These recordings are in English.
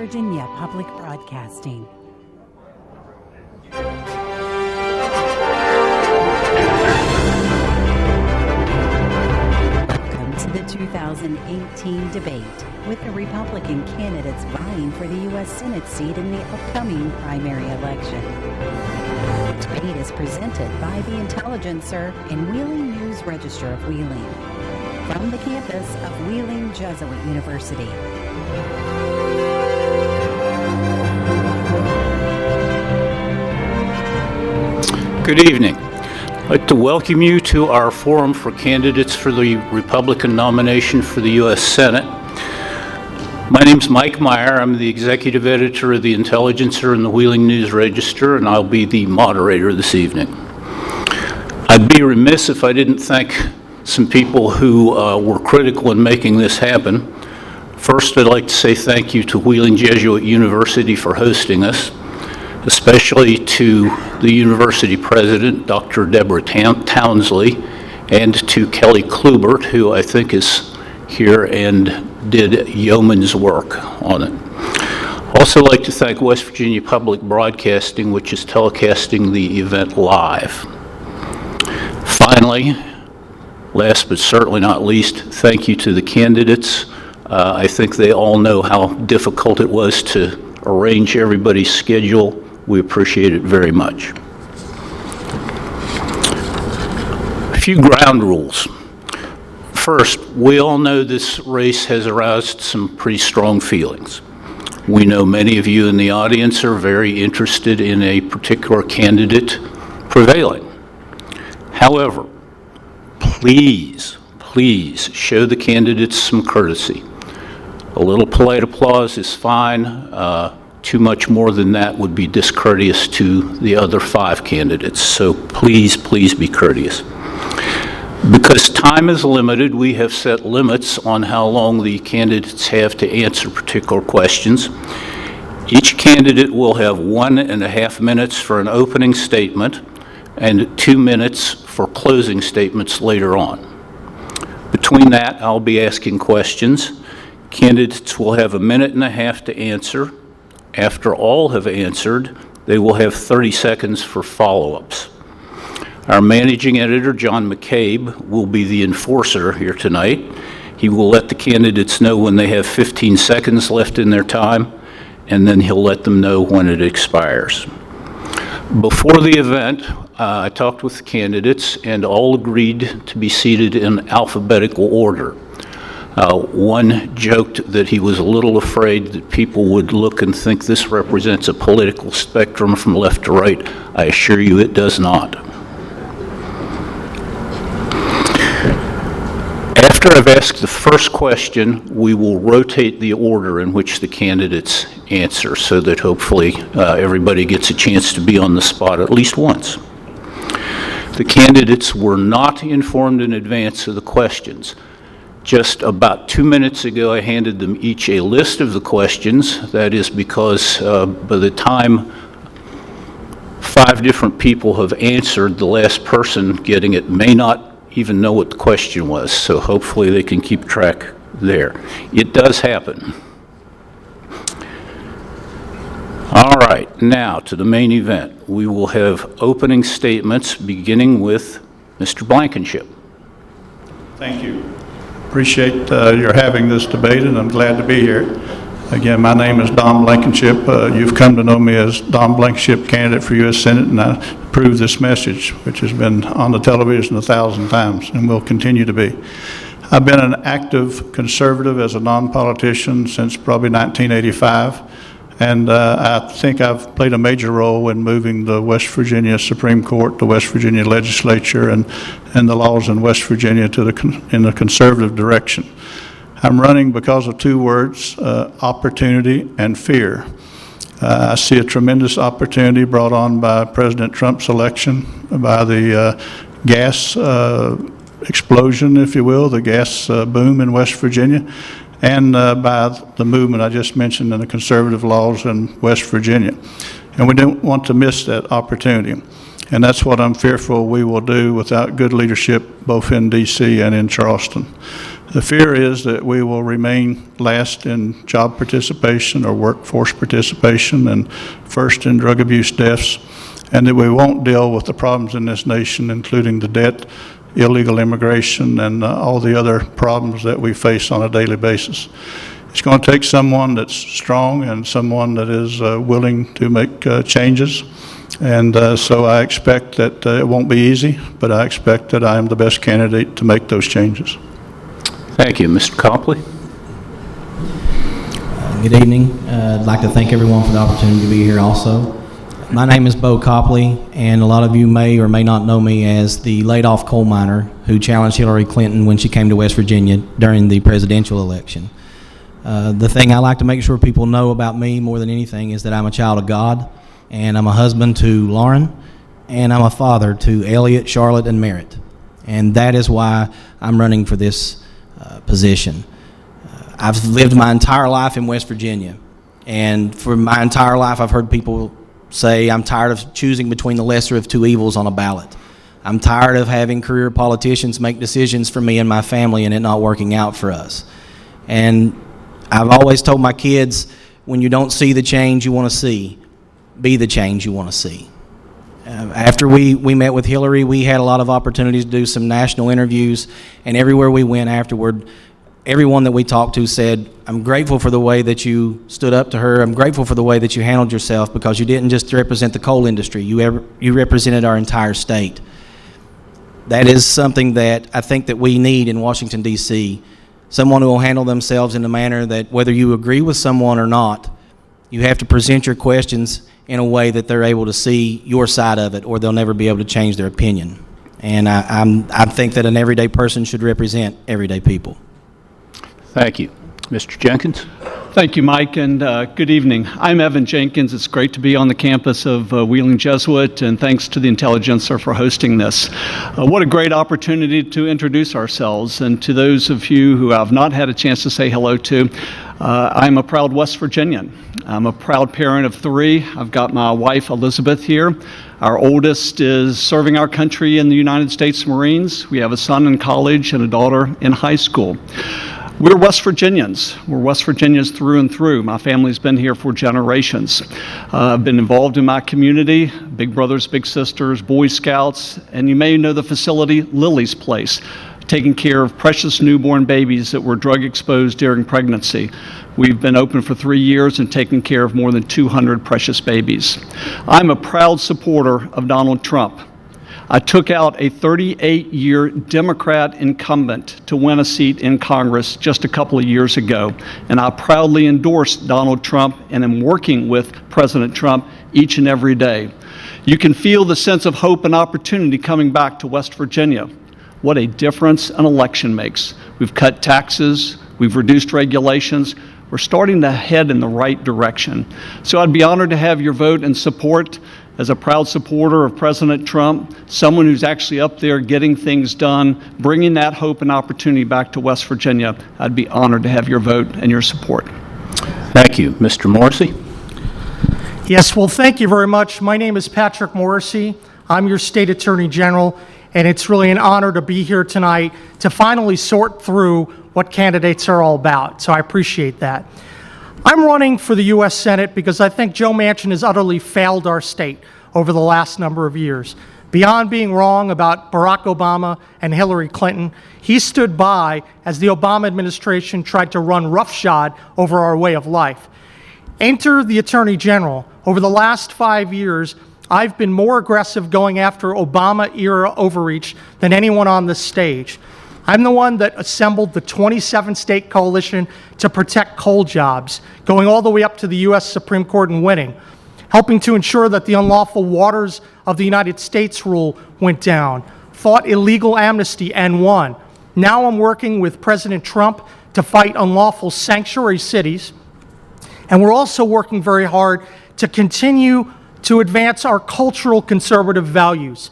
Virginia Public Broadcasting. Welcome to the 2018 debate with the Republican candidates vying for the U.S. Senate seat in the upcoming primary election. The debate is presented by the Intelligencer and Wheeling News Register of Wheeling from the campus of Wheeling Jesuit University. Good evening. I'd like to welcome you to our forum for candidates for the Republican nomination for the U.S. Senate. My name's Mike Meyer. I'm the executive editor of the Intelligencer and the Wheeling News Register, and I'll be the moderator this evening. I'd be remiss if I didn't thank some people who were critical in making this happen. First, I'd like to say thank you to Wheeling Jesuit University for hosting us, especially to the university president, Dr. Deborah Townsley, and to Kelly Klubert, who I think is here and did yeoman's work on it. Also like to thank West Virginia Public Broadcasting, which is telecasting the event live. Finally, last but certainly not least, thank you to the candidates. I think they all know how difficult it was to arrange everybody's schedule. We appreciate it very much. A few ground rules. First, we all know this race has aroused some pretty strong feelings. We know many of you in the audience are very interested in a particular candidate prevailing. However, please show the candidates some courtesy. A little polite applause is fine. Too much more than that would be discourteous to the other 5 candidates. So please be courteous. Because time is limited, we have set limits on how long the candidates have to answer particular questions. Each candidate will have 1.5 minutes for an opening statement and 2 minutes for closing statements later on. Between that, I'll be asking questions. Candidates will have 1.5 minutes to answer. After all have answered, they will have 30 seconds for follow-ups. Our managing editor, John McCabe, will be the enforcer here tonight. He will let the candidates know when they have 15 seconds left in their time, and then he'll let them know when it expires. Before the event, I talked with the candidates, and all agreed to be seated in alphabetical order. One joked that he was a little afraid that people would look and think this represents a political spectrum from left to right. I assure you it does not. After I've asked the first question, we will rotate the order in which the candidates answer so that hopefully everybody gets a chance to be on the spot at least once. The candidates were not informed in advance of the questions. Just about 2 minutes ago, I handed them each a list of the questions. That is because by the time 5 different people have answered, the last person getting it may not even know what the question was, so hopefully they can keep track there. It does happen. All right, now to the main event. We will have opening statements beginning with Mr. Blankenship. Thank you. Appreciate your having this debate, and I'm glad to be here. Again, my name is Don Blankenship. You've come to know me as Don Blankenship, candidate for U.S. Senate, and I approve this message, which has been on the television 1,000 times and will continue to be. I've been an active conservative as a non-politician since probably 1985, and I think I've played a major role in moving the West Virginia Supreme Court, the West Virginia legislature, and the laws in West Virginia in the conservative direction. I'm running because of 2 words, opportunity and fear. I see a tremendous opportunity brought on by President Trump's election, by the gas explosion, if you will, the gas boom in West Virginia, and by the movement I just mentioned in the conservative laws in West Virginia. And we don't want to miss that opportunity. And that's what I'm fearful we will do without good leadership both in D.C. and in Charleston. The fear is that we will remain last in job participation or workforce participation and first in drug abuse deaths, and that we won't deal with the problems in this nation, including the debt, illegal immigration, and all the other problems that we face on a daily basis. It's going to take someone that's strong and someone that is willing to make changes. And so I expect that it won't be easy, but I expect that I am the best candidate to make those changes. Thank you. Mr. Copley? Good evening. I'd like to thank everyone for the opportunity to be here also. My name is Bo Copley, and a lot of you may or may not know me as the laid-off coal miner who challenged Hillary Clinton when she came to West Virginia during the presidential election. The thing I like to make sure people know about me more than anything is that I'm a child of God, and I'm a husband to Lauren, and I'm a father to Elliot, Charlotte, and Merritt. And that is why I'm running for this position. I've lived my entire life in West Virginia, and for my entire life I've heard people say I'm tired of choosing between the lesser of two evils on a ballot. I'm tired of having career politicians make decisions for me and my family and it not working out for us. And I've always told my kids, when you don't see the change you want to see, be the change you want to see. After we met with Hillary, we had a lot of opportunities to do some national interviews, and everywhere we went afterward, everyone that we talked to said, I'm grateful for the way that you stood up to her. I'm grateful for the way that you handled yourself, because you didn't just represent the coal industry. You represented our entire state. That is something that I think that we need in Washington, D.C. Someone who will handle themselves in a manner that whether you agree with someone or not, you have to present your questions in a way that they're able to see your side of it, or they'll never be able to change their opinion. And I think that an everyday person should represent everyday people. Thank you. Mr. Jenkins? Thank you, Mike, and good evening. I'm Evan Jenkins. It's great to be on the campus of Wheeling Jesuit, and thanks to the Intelligencer for hosting this. What a great opportunity to introduce ourselves, and to those of you who I've not had a chance to say hello to, I'm a proud West Virginian. I'm a proud parent of 3. I've got my wife, Elizabeth, here. Our oldest is serving our country in the United States Marines. We have a son in college and a daughter in high school. We're West Virginians. We're West Virginians through and through. My family's been here for generations. I've been involved in my community, Big Brothers, Big Sisters, Boy Scouts, and you may know the facility Lily's Place, taking care of precious newborn babies that were drug exposed during pregnancy. We've been open for 3 years and taken care of more than 200 precious babies. I'm a proud supporter of Donald Trump. I took out a 38-year Democrat incumbent to win a seat in Congress just a couple of years ago, and I proudly endorsed Donald Trump and am working with President Trump each and every day. You can feel the sense of hope and opportunity coming back to West Virginia. What a difference an election makes. We've cut taxes, we've reduced regulations, we're starting to head in the right direction. So I'd be honored to have your vote and support. As a proud supporter of President Trump, someone who's actually up there getting things done, bringing that hope and opportunity back to West Virginia, I'd be honored to have your vote and your support. Thank you. Mr. Morrisey? Yes, well, thank you very much. My name is Patrick Morrisey. I'm your State Attorney General, and it's really an honor to be here tonight to finally sort through what candidates are all about, so I appreciate that. I'm running for the U.S. Senate because I think Joe Manchin has utterly failed our state over the last number of years. Beyond being wrong about Barack Obama and Hillary Clinton, he stood by as the Obama administration tried to run roughshod over our way of life. Enter the Attorney General. Over the last 5 years, I've been more aggressive going after Obama-era overreach than anyone on this stage. I'm the one that assembled the 27-state coalition to protect coal jobs, going all the way up to the U.S. Supreme Court and winning, helping to ensure that the unlawful waters of the United States rule went down, fought illegal amnesty and won. Now I'm working with President Trump to fight unlawful sanctuary cities, and we're also working very hard to continue to advance our cultural conservative values.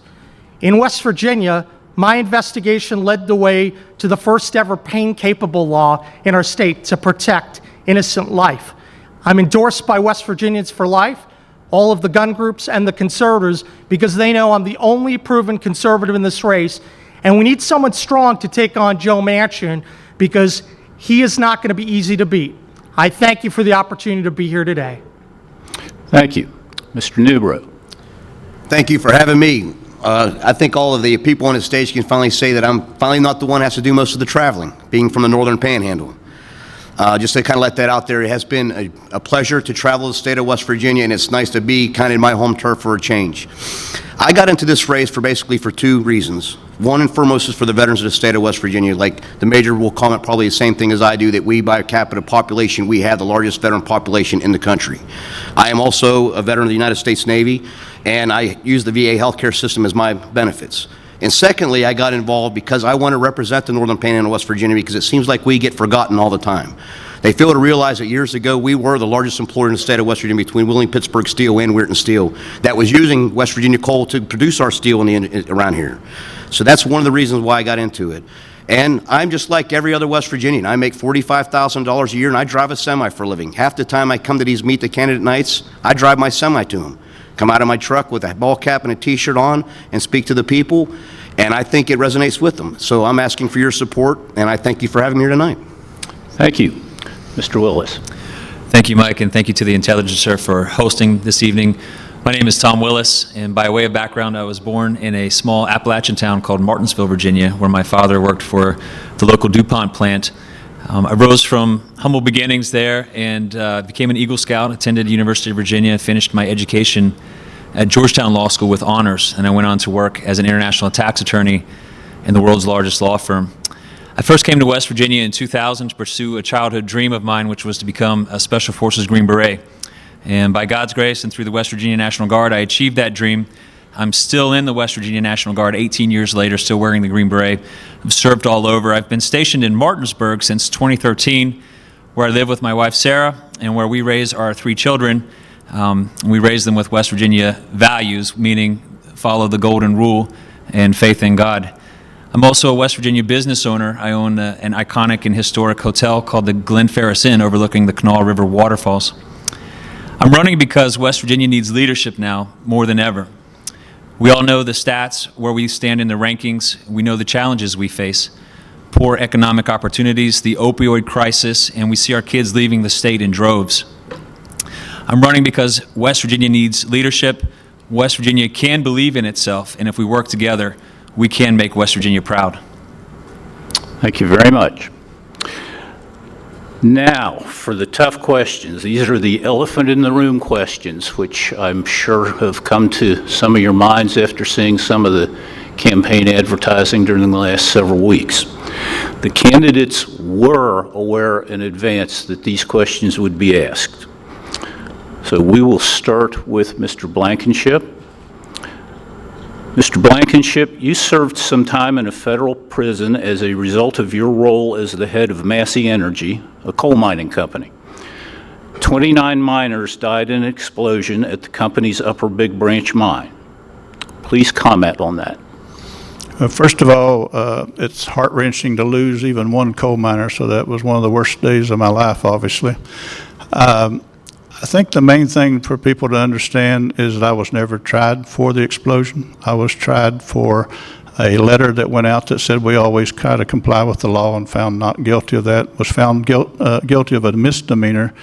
In West Virginia, my investigation led the way to the first ever pain-capable law in our state to protect innocent life. I'm endorsed by West Virginians for Life, all of the gun groups, and the conservatives, because they know I'm the only proven conservative in this race, and we need someone strong to take on Joe Manchin because he is not going to be easy to beat. I thank you for the opportunity to be here today. Thank you. Mr. Newbrough. Thank you for having me. I think all of the people on the stage can finally say that I'm finally not the one that has to do most of the traveling, being from the Northern Panhandle. Just to kind of let that out there, it has been a pleasure to travel the state of West Virginia, and it's nice to be kind of in my home turf for a change. I got into this race for two reasons. One and foremost is for the veterans of the state of West Virginia. Like the major will comment probably the same thing as I do, that we, by capita population, we have the largest veteran population in the country. I am also a veteran of the United States Navy, and I use the VA healthcare system as my benefits. And secondly, I got involved because I want to represent the Northern Panhandle of West Virginia, because it seems like we get forgotten all the time. They fail to realize that years ago we were the largest employer in the state of West Virginia, between Williamson Pittsburgh Steel and Weirton Steel, that was using West Virginia coal to produce our steel around here. So that's one of the reasons why I got into it. And I'm just like every other West Virginian. I make $45,000 a year, and I drive a semi for a living. Half the time I come to these Meet the Candidate nights, I drive my semi to them. Come out of my truck with a ball cap and a T-shirt on and speak to the people, and I think it resonates with them. So I'm asking for your support, and I thank you for having me here tonight. Thank you. Mr. Willis. Thank you, Mike, and thank you to the Intelligence Center for hosting this evening. My name is Tom Willis, and by way of background, I was born in a small Appalachian town called Martinsburg, Virginia, where my father worked for the local DuPont plant. I rose from humble beginnings there and became an Eagle Scout, attended University of Virginia, finished my education at Georgetown Law School with honors, and I went on to work as an international tax attorney in the world's largest law firm. I first came to West Virginia in 2000 to pursue a childhood dream of mine, which was to become a Special Forces Green Beret. And by God's grace and through the West Virginia National Guard, I achieved that dream. I'm still in the West Virginia National Guard 18 years later, still wearing the Green Beret. I've served all over. I've been stationed in Martinsburg since 2013, where I live with my wife Sarah and where we raise our 3 children. We raise them with West Virginia values, meaning follow the golden rule and faith in God. I'm also a West Virginia business owner. I own an iconic and historic hotel called the Glen Ferris Inn overlooking the Kanawha River waterfalls. I'm running because West Virginia needs leadership now more than ever. We all know the stats, where we stand in the rankings. We know the challenges we face. Poor economic opportunities, the opioid crisis, and we see our kids leaving the state in droves. I'm running because West Virginia needs leadership. West Virginia can believe in itself, and if we work together, we can make West Virginia proud. Thank you very much. Now, for the tough questions. These are the elephant in the room questions, which I'm sure have come to some of your minds after seeing some of the campaign advertising during the last several weeks. The candidates were aware in advance that these questions would be asked. So we will start with Mr. Blankenship. Mr. Blankenship, you served some time in a federal prison as a result of your role as the head of Massey Energy, a coal mining company. 29 miners died in an explosion at the company's Upper Big Branch mine. Please comment on that. First of all, it's heart-wrenching to lose even one coal miner, so that was one of the worst days of my life, obviously. I think the main thing for people to understand is that I was never tried for the explosion. I was tried for a letter that went out that said we always try to comply with the law, and found not guilty of that. Was found guilty of a misdemeanor,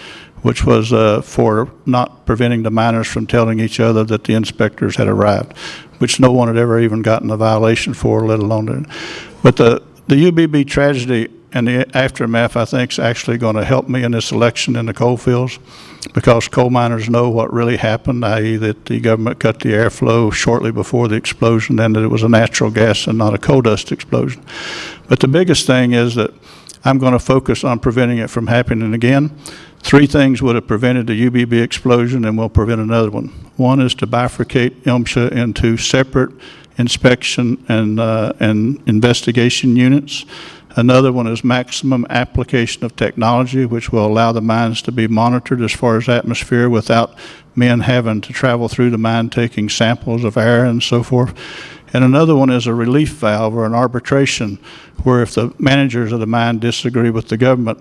which was for not preventing the miners from telling each other that the inspectors had arrived, which no one had ever even gotten a violation for, let alone. But the UBB tragedy and the aftermath, I think, is actually going to help me in this election in the coal fields, because coal miners know what really happened, i.e. that the government cut the airflow shortly before the explosion, and that it was a natural gas and not a coal dust explosion. But the biggest thing is that I'm going to focus on preventing it from happening again. 3 things would have prevented the UBB explosion and will prevent another one. One is to bifurcate ILMSA into separate inspection and investigation units. Another one is maximum application of technology, which will allow the mines to be monitored as far as atmosphere without men having to travel through the mine taking samples of air and so forth. And another one is a relief valve or an arbitration, where if the managers of the mine disagree with the government,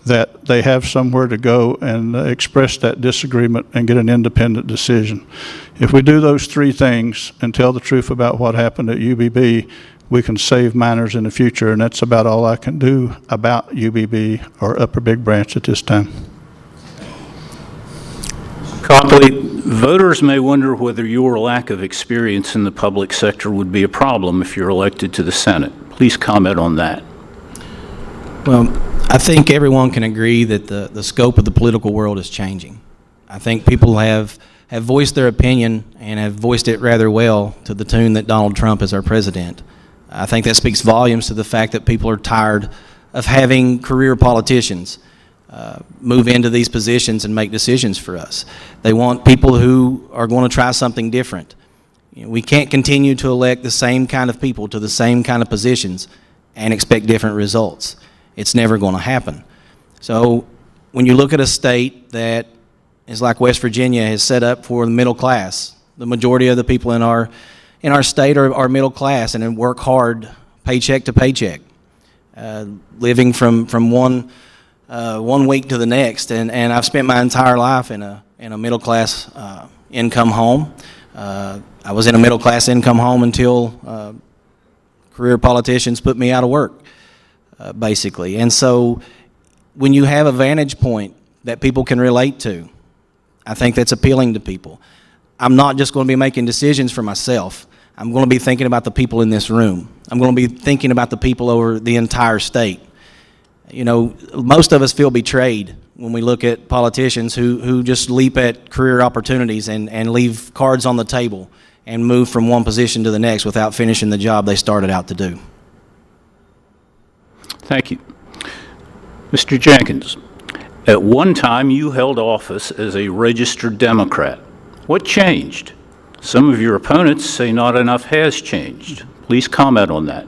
that they have somewhere to go and express that disagreement and get an independent decision. If we do those 3 things and tell the truth about what happened at UBB, we can save minors in the future, and that's about all I can do about UBB or Upper Big Branch at this time. Copley, voters may wonder whether your lack of experience in the public sector would be a problem if you're elected to the Senate. Please comment on that. Well, I think everyone can agree that the scope of the political world is changing. I think people have voiced their opinion and have voiced it rather well to the tune that Donald Trump is our president. I think that speaks volumes to the fact that people are tired of having career politicians move into these positions and make decisions for us. They want people who are going to try something different. You know, we can't continue to elect the same kind of people to the same kind of positions and expect different results. It's never going to happen. So when you look at a state that is like West Virginia is set up for the middle class, the majority of the people in our state are middle class and work hard paycheck to paycheck, living from one week to the next, and I've spent my entire life in a middle class income home. I was in a middle class income home until career politicians put me out of work, basically. And so when you have a vantage point that people can relate to, I think that's appealing to people. I'm not just going to be making decisions for myself. I'm going to be thinking about the people in this room. I'm going to be thinking about the people over the entire state. You know, most of us feel betrayed when we look at politicians who just leap at career opportunities and leave cards on the table and move from one position to the next without finishing the job they started out to do. Thank you. Mr. Jenkins, at one time you held office as a registered Democrat. What changed? Some of your opponents say not enough has changed. Please comment on that.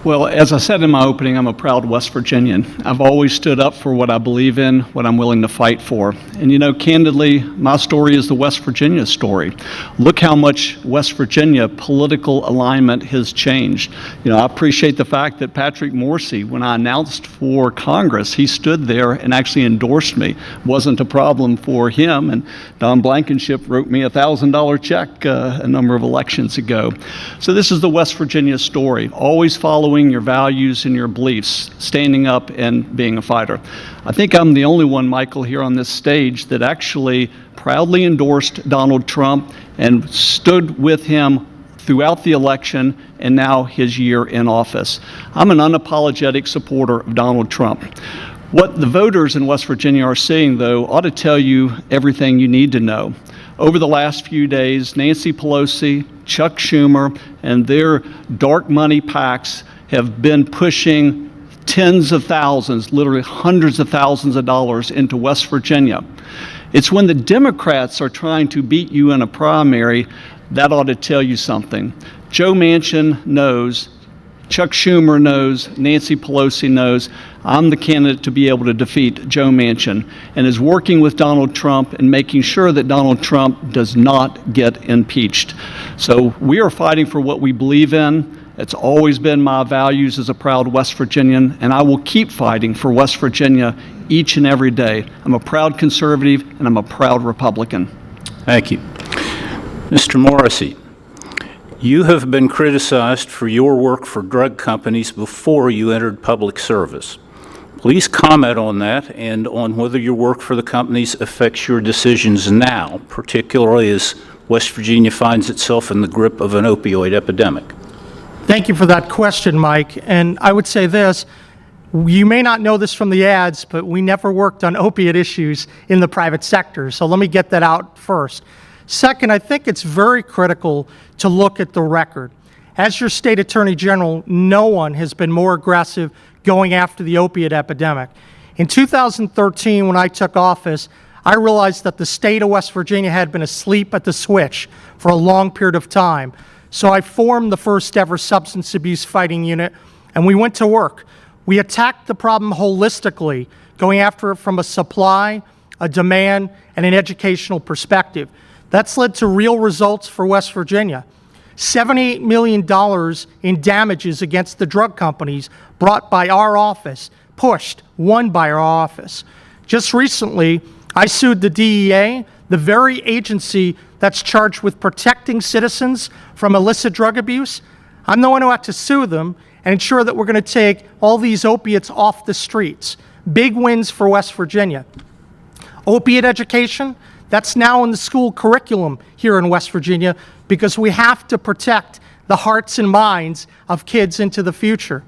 Well, as I said in my opening, I'm a proud West Virginian. I've always stood up for what I believe in, what I'm willing to fight for. And you know, candidly, my story is the West Virginia story. Look how much West Virginia political alignment has changed. You know, I appreciate the fact that Patrick Morrisey, when I announced for Congress, he stood there and actually endorsed me. It wasn't a problem for him, and Don Blankenship wrote me a $1,000 check a number of elections ago. So this is the West Virginia story. Always following your values and your beliefs, standing up and being a fighter. I think I'm the only one, Michael, here on this stage that actually proudly endorsed Donald Trump and stood with him throughout the election and now his year in office. I'm an unapologetic supporter of Donald Trump. What the voters in West Virginia are seeing, though, ought to tell you everything you need to know. Over the last few days, Nancy Pelosi, Chuck Schumer, and their dark money PACs have been pushing tens of thousands, literally hundreds of thousands of dollars into West Virginia. It's when the Democrats are trying to beat you in a primary that ought to tell you something. Joe Manchin knows, Chuck Schumer knows, Nancy Pelosi knows, I'm the candidate to be able to defeat Joe Manchin, and is working with Donald Trump and making sure that Donald Trump does not get impeached. So we are fighting for what we believe in. It's always been my values as a proud West Virginian, and I will keep fighting for West Virginia each and every day. I'm a proud conservative, and I'm a proud Republican. Thank you. Mr. Morrisey, you have been criticized for your work for drug companies before you entered public service. Please comment on that and on whether your work for the companies affects your decisions now, particularly as West Virginia finds itself in the grip of an opioid epidemic. Thank you for that question, Mike. And I would say this, you may not know this from the ads, but we never worked on opiate issues in the private sector. So let me get that out first. Second, I think it's very critical to look at the record. As your state attorney general, no one has been more aggressive going after the opiate epidemic. In 2013, when I took office, I realized that the state of West Virginia had been asleep at the switch for a long period of time. So I formed the first ever substance abuse fighting unit, and we went to work. We attacked the problem holistically, going after it from a supply, a demand, and an educational perspective. That's led to real results for West Virginia. $78 million in damages against the drug companies brought by our office, pushed, won by our office. Just recently, I sued the DEA, the very agency that's charged with protecting citizens from illicit drug abuse. I'm the one who had to sue them and ensure that we're going to take all these opiates off the streets. Big wins for West Virginia. Opiate education, that's now in the school curriculum here in West Virginia because we have to protect the hearts and minds of kids into the future.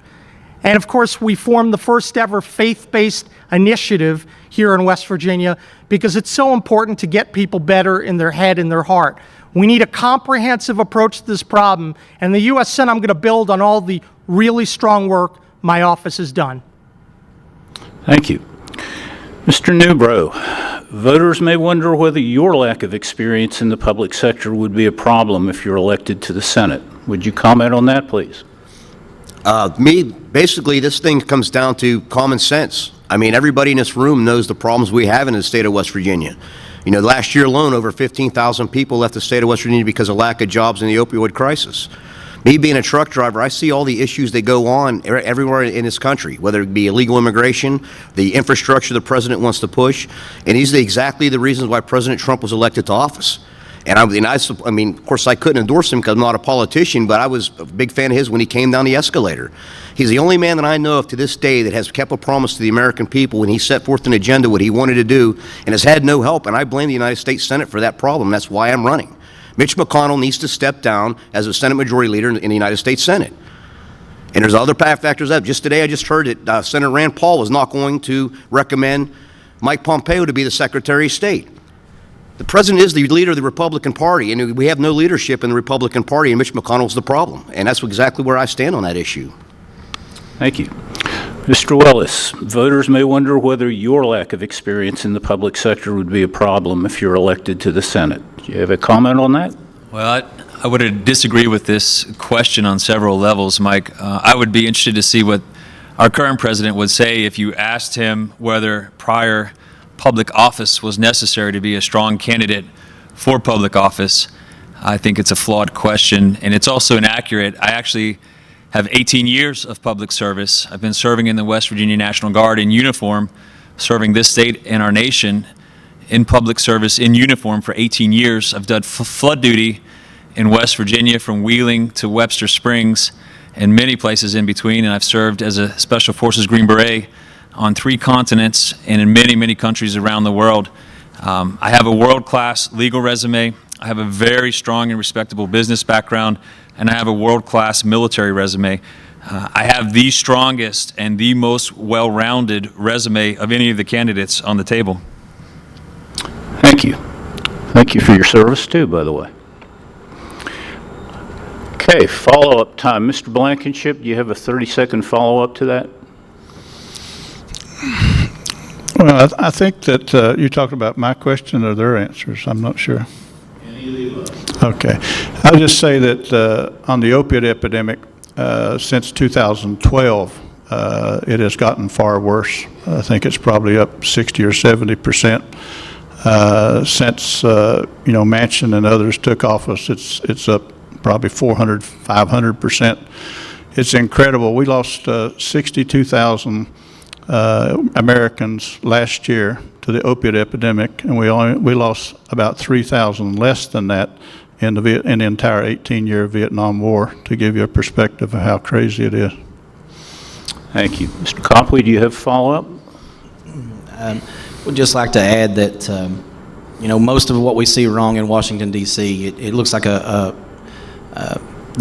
And of course, we formed the first ever faith-based initiative here in West Virginia because it's so important to get people better in their head and their heart. We need a comprehensive approach to this problem, and the U.S. Senate, I'm going to build on all the really strong work my office has done. Thank you. Mr. Newbrough, voters may wonder whether your lack of experience in the public sector would be a problem if you're elected to the Senate. Would you comment on that, please? Basically, this thing comes down to common sense. I mean, everybody in this room knows the problems we have in the state of West Virginia. You know, last year alone, over 15,000 people left the state of West Virginia because of lack of jobs in the opioid crisis. Me being a truck driver, I see all the issues that go on everywhere in this country, whether it be illegal immigration, the infrastructure the president wants to push, and these are exactly the reasons why President Trump was elected to office. And I mean, of course, I couldn't endorse him because I'm not a politician, but I was a big fan of his when he came down the escalator. He's the only man that I know of to this day that has kept a promise to the American people when he set forth an agenda, what he wanted to do, and has had no help. And I blame the United States Senate for that problem. That's why I'm running. Mitch McConnell needs to step down as a Senate Majority Leader in the United States Senate. And there's other factors up. Just today, I just heard that Senator Rand Paul was not going to recommend Mike Pompeo to be the Secretary of State. The president is the leader of the Republican Party, and we have no leadership in the Republican Party, and Mitch McConnell's the problem. And that's exactly where I stand on that issue. Thank you. Mr. Willis, voters may wonder whether your lack of experience in the public sector would be a problem if you're elected to the Senate. Do you have a comment on that? Well, I would disagree with this question on several levels, Mike. I would be interested to see what our current president would say if you asked him whether prior public office was necessary to be a strong candidate for public office. I think it's a flawed question, and it's also inaccurate. I actually have 18 years of public service. I've been serving in the West Virginia National Guard in uniform, serving this state and our nation in public service in uniform for 18 years. I've done flood duty in West Virginia from Wheeling to Webster Springs and many places in between, and I've served as a Special Forces Green Beret on 3 continents and in many, many countries around the world. I have a world-class legal resume. I have a very strong and respectable business background, and I have a world-class military resume. I have the strongest and the most well-rounded resume of any of the candidates on the table. Thank you. Thank you for your service, too, by the way. Okay, follow-up time. Mr. Blankenship, do you have a 30-second follow-up to that? Well, I think that you talked about my question or their answers. I'm not sure. Okay. I'll just say that on the opiate epidemic, since 2012, it has gotten far worse. I think it's probably up 60 or 70%. Since, Manchin and others took office, it's up probably 400, 500%. It's incredible. We lost 62,000 Americans last year to the opiate epidemic, and we lost about 3,000 less than that in the entire 18-year Vietnam War, to give you a perspective of how crazy it is. Thank you. Mr. Copley, do you have follow-up? Would just like to add that, most of what we see wrong in Washington, D.C., it looks like the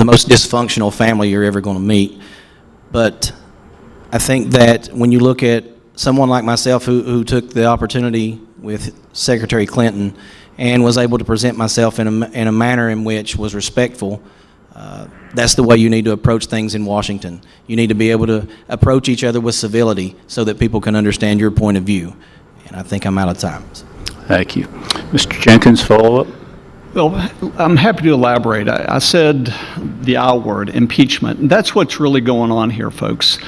most dysfunctional family you're ever going to meet. But I think that when you look at someone like myself who took the opportunity with Secretary Clinton and was able to present myself in a manner in which was respectful, that's the way you need to approach things in Washington. You need to be able to approach each other with civility so that people can understand your point of view. And I think I'm out of time. Thank you. Mr. Jenkins, follow-up? Well, I'm happy to elaborate. I said the I word, impeachment. That's what's really going on here, folks.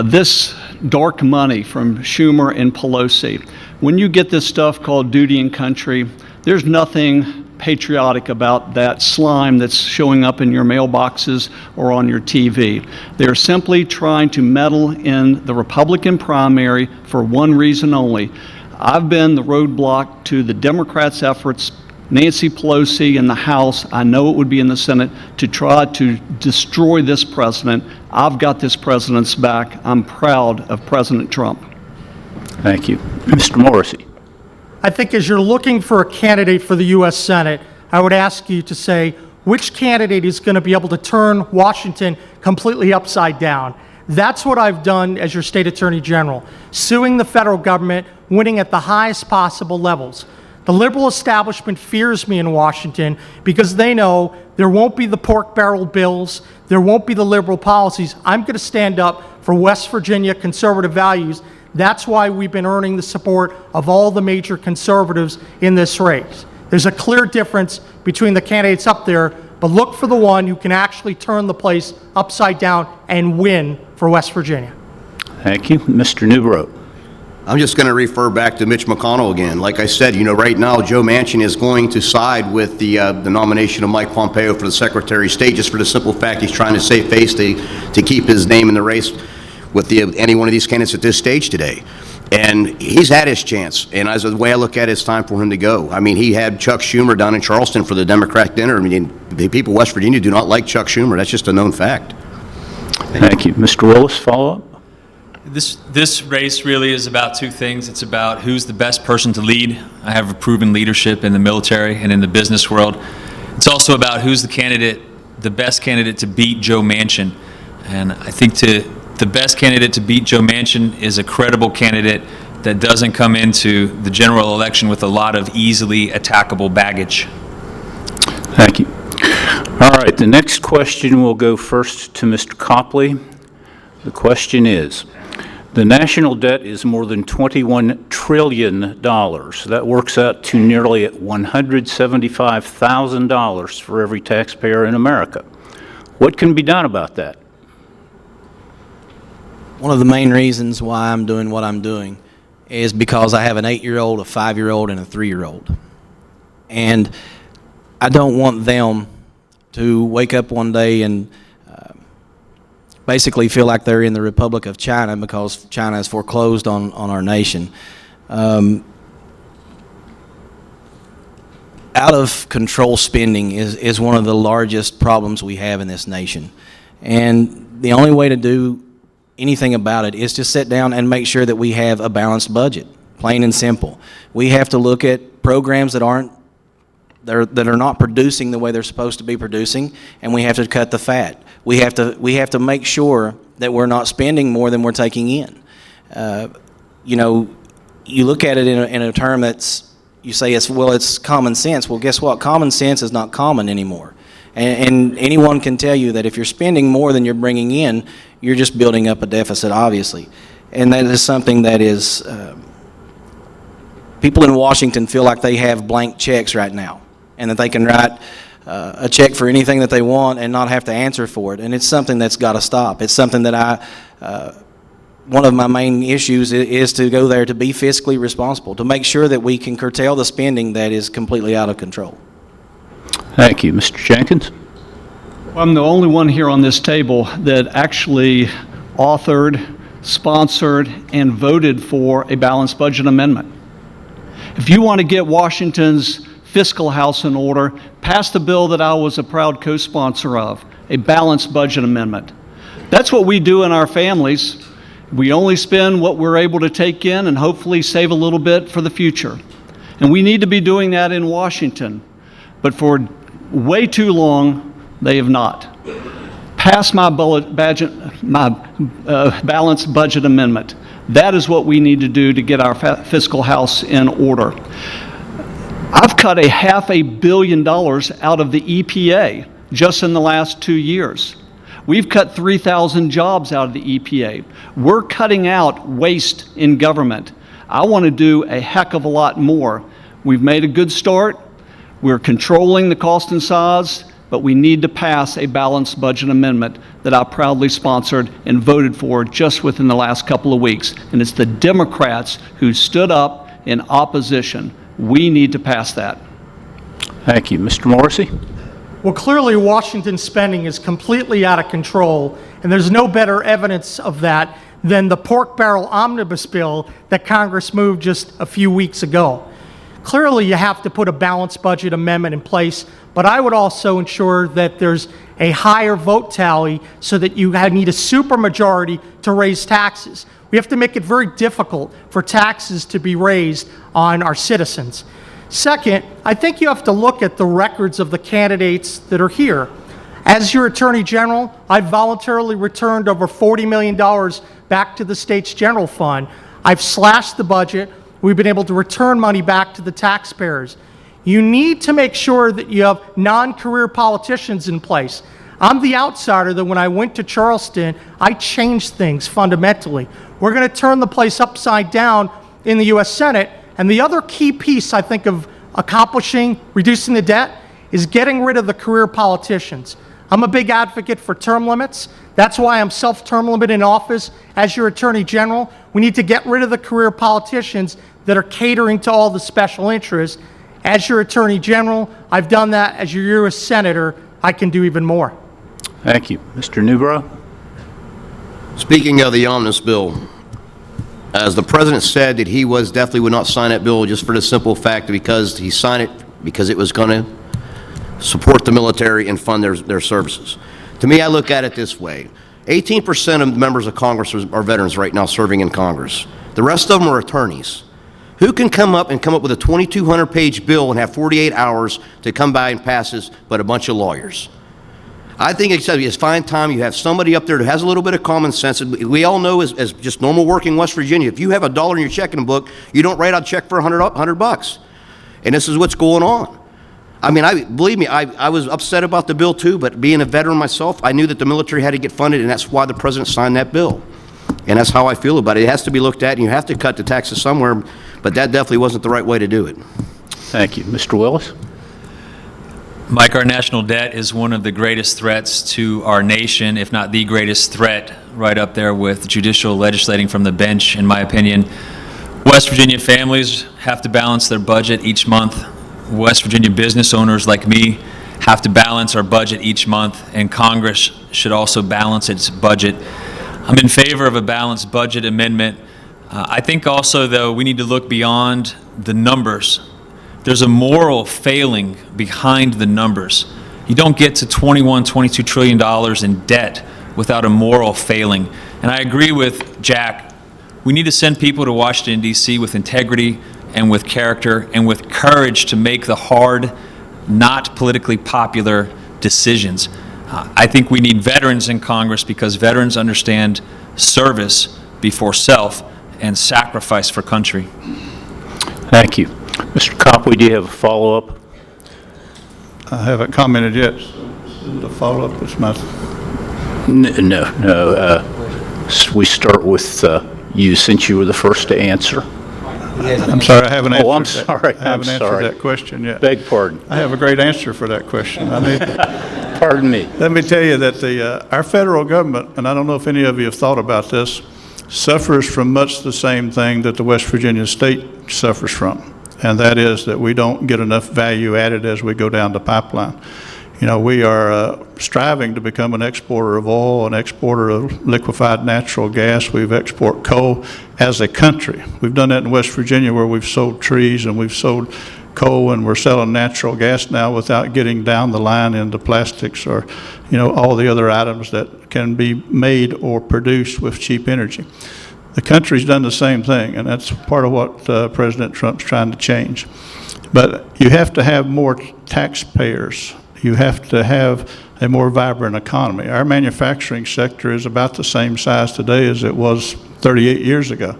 This dark money from Schumer and Pelosi, when you get this stuff called duty and country, there's nothing patriotic about that slime that's showing up in your mailboxes or on your TV. They're simply trying to meddle in the Republican primary for one reason only. I've been the roadblock to the Democrats' efforts Nancy Pelosi in the House. I know it would be in the Senate to try to destroy this president. I've got this president's back. I'm proud of President Trump. Thank you. Mr. Morrisey. I think as you're looking for a candidate for the U.S. Senate, I would ask you to say which candidate is going to be able to turn Washington completely upside down. That's what I've done as your state attorney general, suing the federal government, winning at the highest possible levels. The liberal establishment fears me in Washington because they know there won't be the pork barrel bills, there won't be the liberal policies. I'm going to stand up for West Virginia conservative values. That's why we've been earning the support of all the major conservatives in this race. There's a clear difference between the candidates up there, but look for the one who can actually turn the place upside down and win for West Virginia. Thank you. Mr. Newbrough. I'm just going to refer back to Mitch McConnell again. Like I said, right now, Joe Manchin is going to side with the nomination of Mike Pompeo for the Secretary of State, just for the simple fact he's trying to save face to keep his name in the race with any one of these candidates at this stage today. And he's had his chance, and as the way I look at it, it's time for him to go. I mean, he had Chuck Schumer down in Charleston for the Democrat dinner. I mean, the people of West Virginia do not like Chuck Schumer. That's just a known fact. Thank you. Mr. Willis, follow-up? This race really is about two things. It's about who's the best person to lead. I have a proven leadership in the military and in the business world. It's also about who's the best candidate to beat Joe Manchin. And I think the best candidate to beat Joe Manchin is a credible candidate that doesn't come into the general election with a lot of easily attackable baggage. Thank you. All right, the next question will go first to Mr. Copley. The question is, the national debt is more than $21 trillion. That works out to nearly $175,000 for every taxpayer in America. What can be done about that? One of the main reasons why I'm doing what I'm doing is because I have an 8-year-old, a 5-year-old, and a 3-year-old. And I don't want them to wake up one day and basically feel like they're in the Republic of China because China has foreclosed on our nation. Out of control spending is one of the largest problems we have in this nation. And the only way to do anything about it is to sit down and make sure that we have a balanced budget, plain and simple. We have to look at programs that are not producing the way they're supposed to be producing, and we have to cut the fat. We have to make sure that we're not spending more than we're taking in. You look at it in a term you say it's common sense. Well, guess what? Common sense is not common anymore. And anyone can tell you that if you're spending more than you're bringing in, you're just building up a deficit, obviously. And that is something that is, people in Washington feel like they have blank checks right now, and that they can write a check for anything that they want and not have to answer for it. And it's something that's got to stop. It's something that one of my main issues is to go there to be fiscally responsible, to make sure that we can curtail the spending that is completely out of control. Thank you. Mr. Jenkins? I'm the only one here on this table that actually authored, sponsored, and voted for a balanced budget amendment. If you want to get Washington's fiscal house in order, pass the bill that I was a proud co-sponsor of, a balanced budget amendment. That's what we do in our families. We only spend what we're able to take in and hopefully save a little bit for the future. And we need to be doing that in Washington. But for way too long, they have not. Pass my balanced budget amendment. That is what we need to do to get our fiscal house in order. I've cut $500 million out of the EPA just in the last 2 years. We've cut 3,000 jobs out of the EPA. We're cutting out waste in government. I want to do a heck of a lot more. We've made a good start. We're controlling the cost and size, but we need to pass a balanced budget amendment that I proudly sponsored and voted for just within the last couple of weeks. And it's the Democrats who stood up in opposition. We need to pass that. Thank you. Mr. Morrisey? Well, clearly Washington's spending is completely out of control, and there's no better evidence of that than the pork barrel omnibus bill that Congress moved just a few weeks ago. Clearly, you have to put a balanced budget amendment in place, but I would also ensure that there's a higher vote tally so that you need a supermajority to raise taxes. We have to make it very difficult for taxes to be raised on our citizens. Second, I think you have to look at the records of the candidates that are here. As your Attorney General, I've voluntarily returned over $40 million back to the state's general fund. I've slashed the budget. We've been able to return money back to the taxpayers. You need to make sure that you have non-career politicians in place. I'm the outsider that when I went to Charleston, I changed things fundamentally. We're going to turn the place upside down in the U.S. Senate. And the other key piece, I think, of accomplishing, reducing the debt is getting rid of the career politicians. I'm a big advocate for term limits. That's why I'm self-term limited in office as your Attorney General. We need to get rid of the career politicians that are catering to all the special interests. As your Attorney General, I've done that. As your U.S. Senator, I can do even more. Thank you. Mr. Newbrough? Speaking of the omnibus bill, as the president said that he definitely would not sign that bill just for the simple fact that because he signed it because it was going to support the military and fund their services. To me, I look at it this way. 18% of members of Congress are veterans right now serving in Congress. The rest of them are attorneys. Who can come up with a 2,200-page bill and have 48 hours to come by and pass this but a bunch of lawyers? I think it's fine time you have somebody up there that has a little bit of common sense. We all know as just normal working West Virginia, if you have $1 in your checking book, you don't write out a check for $100. And this is what's going on. I mean, believe me, I was upset about the bill too, but being a veteran myself, I knew that the military had to get funded, and that's why the president signed that bill. And that's how I feel about it. It has to be looked at, and you have to cut the taxes somewhere, but that definitely wasn't the right way to do it. Thank you. Mr. Willis? Mike, our national debt is one of the greatest threats to our nation, if not the greatest threat, right up there with judicial legislating from the bench, in my opinion. West Virginia families have to balance their budget each month. West Virginia business owners like me have to balance our budget each month, and Congress should also balance its budget. I'm in favor of a balanced budget amendment. I think also, though, we need to look beyond the numbers. There's a moral failing behind the numbers. You don't get to $22 trillion in debt without a moral failing. And I agree with Jack. We need to send people to Washington, D.C. with integrity and with character and with courage to make the hard, not politically popular decisions. I think we need veterans in Congress because veterans understand service before self and sacrifice for country. Thank you. Mr. Copley, do you have a follow-up? I haven't commented yet. The follow-up is my... No. We start with you since you were the first to answer. I'm sorry, I haven't answered I'm sorry. I haven't answered that question yet. Beg pardon. I have a great answer for that question. Pardon me. Let me tell you that our federal government, and I don't know if any of you have thought about this, suffers from much the same thing that the West Virginia state suffers from, and that is that we don't get enough value added as we go down the pipeline. You know, we are striving to become an exporter of oil, an exporter of liquefied natural gas. We've export coal as a country. We've done that in West Virginia where we've sold trees and we've sold coal, and we're selling natural gas now without getting down the line into plastics or, you know, all the other items that can be made or produced with cheap energy. The country's done the same thing, and that's part of what President Trump's trying to change. But you have to have more taxpayers. You have to have a more vibrant economy. Our manufacturing sector is about the same size today as it was 38 years ago.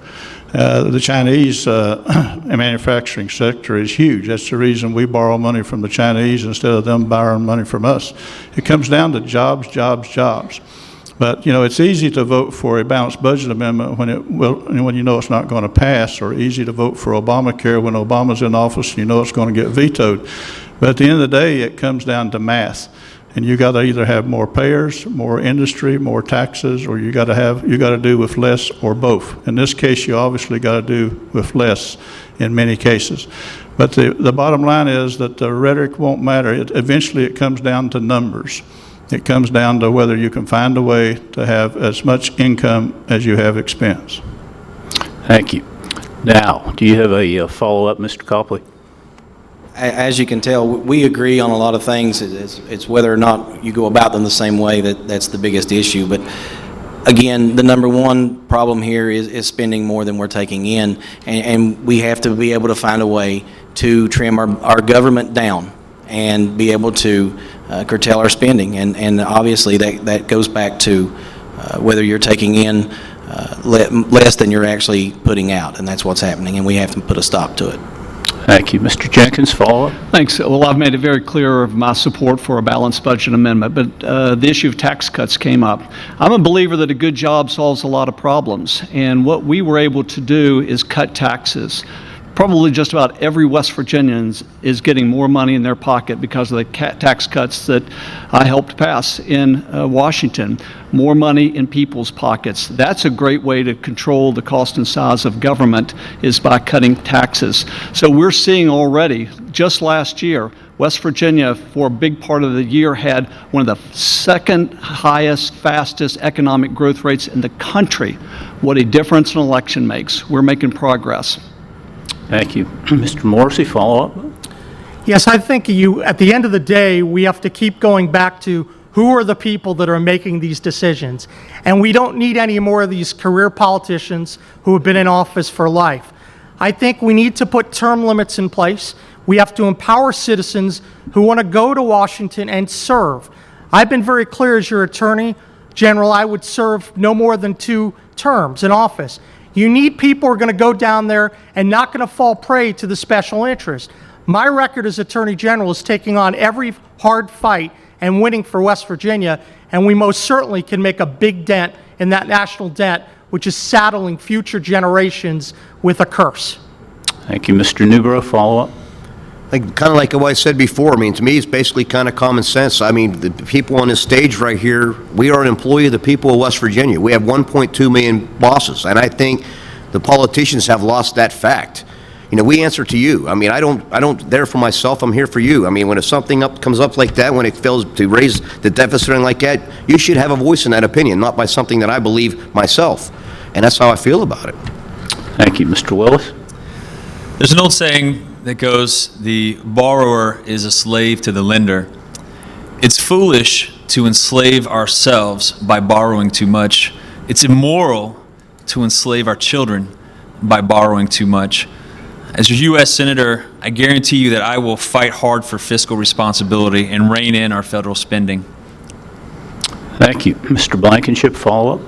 The Chinese manufacturing sector is huge. That's the reason we borrow money from the Chinese instead of them borrowing money from us. It comes down to jobs, jobs, jobs. But, you know, it's easy to vote for a balanced budget amendment when you know it's not going to pass, or easy to vote for Obamacare when Obama's in office and you know it's going to get vetoed. But at the end of the day, it comes down to math. And you got to either have more payers, more industry, more taxes, or you got to do with less, or both. In this case, you obviously got to do with less in many cases. But the bottom line is that the rhetoric won't matter. Eventually it comes down to numbers. It comes down to whether you can find a way to have as much income as you have expense. Thank you. Now, do you have a follow-up, Mr. Copley? as you can tell, we agree on a lot of things. It's whether or not you go about them the same way that's the biggest issue. But again, the number one problem here is spending more than we're taking in, and we have to be able to find a way to trim our government down and be able to curtail our spending. And obviously that goes back to whether you're taking in less than you're actually putting out, and that's what's happening, and we have to put a stop to it. Thank you. Mr. Jenkins, follow-up? Thanks. Well, I've made it very clear of my support for a balanced budget amendment, but the issue of tax cuts came up. I'm a believer that a good job solves a lot of problems, and what we were able to do is cut taxes. Probably just about every West Virginian is getting more money in their pocket because of the tax cuts that I helped pass in Washington. More money in people's pockets. That's a great way to control the cost and size of government, is by cutting taxes. So we're seeing already, just last year, West Virginia, for a big part of the year, had one of the second highest, fastest economic growth rates in the country. What a difference an election makes. We're making progress. Thank you. Mr. Morrisey, follow-up? Yes, I think at the end of the day, we have to keep going back to who are the people that are making these decisions. And we don't need any more of these career politicians who have been in office for life. I think we need to put term limits in place. We have to empower citizens who want to go to Washington and serve. I've been very clear as your Attorney General, I would serve no more than 2 terms in office. You need people who are going to go down there and not going to fall prey to the special interest. My record as Attorney General is taking on every hard fight and winning for West Virginia, and we most certainly can make a big dent in that national debt, which is saddling future generations with a curse. Thank you. Mr. Newbrough, follow-up? Kind of like what I said before, I mean, to me, it's basically kind of common sense. I mean, the people on this stage right here, we are an employee of the people of West Virginia. We have 1.2 million bosses, and I think the politicians have lost that fact. You know, we answer to you. I mean, I don't there for myself, I'm here for you. I mean, when something comes up like that, when it fails to raise the deficit and like that, you should have a voice in that opinion, not by something that I believe myself. And that's how I feel about it. Thank you. Mr. Willis? There's an old saying that goes, the borrower is a slave to the lender. It's foolish to enslave ourselves by borrowing too much. It's immoral to enslave our children by borrowing too much. As your U.S. Senator, I guarantee you that I will fight hard for fiscal responsibility and rein in our federal spending. Thank you. Mr. Blankenship, follow-up?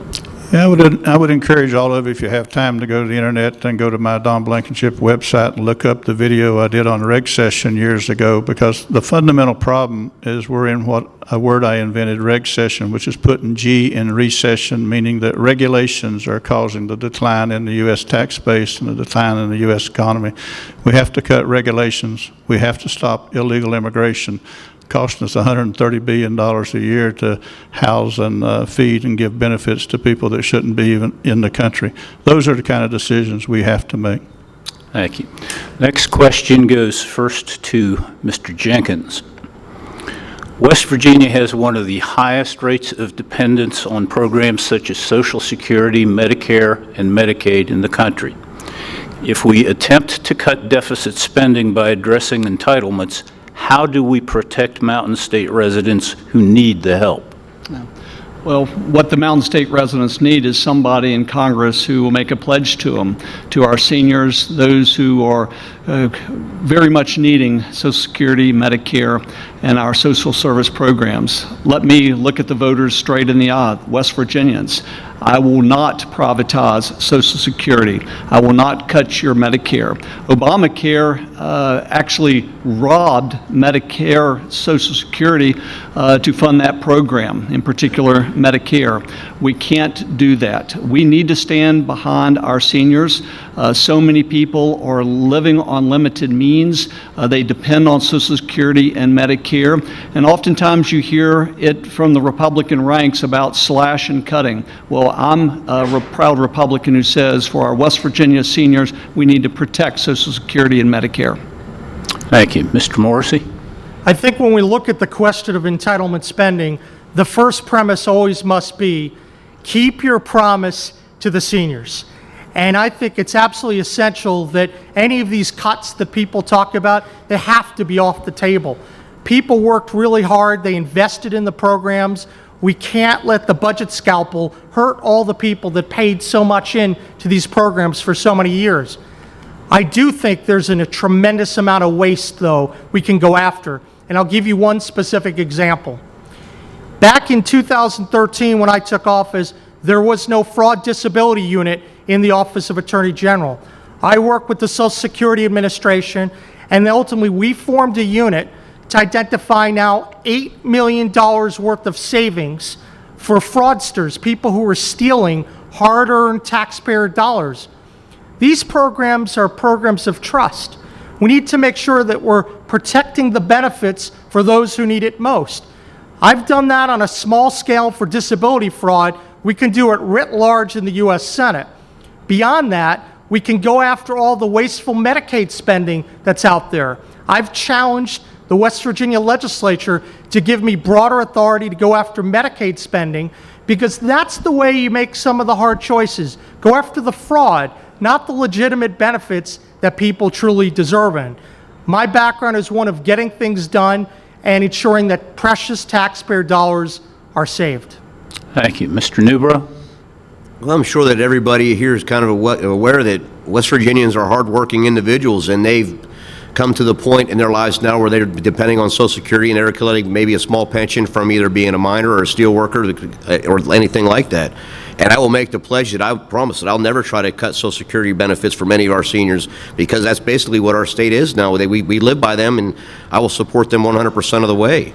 Yeah, I would encourage all of you, if you have time, to go to the internet and go to my Don Blankenship website and look up the video I did on reg session years ago, because the fundamental problem is we're in a word I invented, reg session, which is putting G in recession, meaning that regulations are causing the decline in the U.S. tax base and the decline in the U.S. economy. We have to cut regulations. We have to stop illegal immigration, costing us $130 billion a year to house and feed and give benefits to people that shouldn't be even in the country. Those are the kind of decisions we have to make. Thank you. Next question goes first to Mr. Jenkins. West Virginia has one of the highest rates of dependence on programs such as Social Security, Medicare, and Medicaid in the country. If we attempt to cut deficit spending by addressing entitlements, how do we protect Mountain State residents who need the help? Well, what the Mountain State residents need is somebody in Congress who will make a pledge to them, to our seniors, those who are very much needing Social Security, Medicare, and our social service programs. Let me look at the voters straight in the eye, West Virginians. I will not privatize Social Security. I will not cut your Medicare. Obamacare actually robbed Medicare, Social Security to fund that program, in particular Medicare. We can't do that. We need to stand behind our seniors. So many people are living on limited means. They depend on Social Security and Medicare. And oftentimes you hear it from the Republican ranks about slash and cutting. Well, I'm a proud Republican who says for our West Virginia seniors, we need to protect Social Security and Medicare. Thank you. Mr. Morrisey? I think when we look at the question of entitlement spending, the first premise always must be keep your promise to the seniors. And I think it's absolutely essential that any of these cuts that people talk about, they have to be off the table. People worked really hard. They invested in the programs. We can't let the budget scalpel hurt all the people that paid so much in to these programs for so many years. I do think there's a tremendous amount of waste, though, we can go after. And I'll give you one specific example. Back in 2013, when I took office, there was no fraud disability unit in the Office of Attorney General. I worked with the Social Security Administration, and ultimately we formed a unit to identify now $8 million worth of savings for fraudsters, people who were stealing hard-earned taxpayer dollars. These programs are programs of trust. We need to make sure that we're protecting the benefits for those who need it most. I've done that on a small scale for disability fraud. We can do it writ large in the U.S. Senate. Beyond that, we can go after all the wasteful Medicaid spending that's out there. I've challenged the West Virginia legislature to give me broader authority to go after Medicaid spending, because that's the way you make some of the hard choices. Go after the fraud, not the legitimate benefits that people truly deserve in. My background is one of getting things done and ensuring that precious taxpayer dollars are saved. Thank you. Mr. Newbrough? Well, I'm sure that everybody here is kind of aware that West Virginians are hardworking individuals, and they've come to the point in their lives now where they're depending on Social Security, and they're collecting maybe a small pension from either being a miner or a steel worker or anything like that. And I will make the pledge that I promise that I'll never try to cut Social Security benefits for many of our seniors, because that's basically what our state is now. We live by them, and I will support them 100% of the way.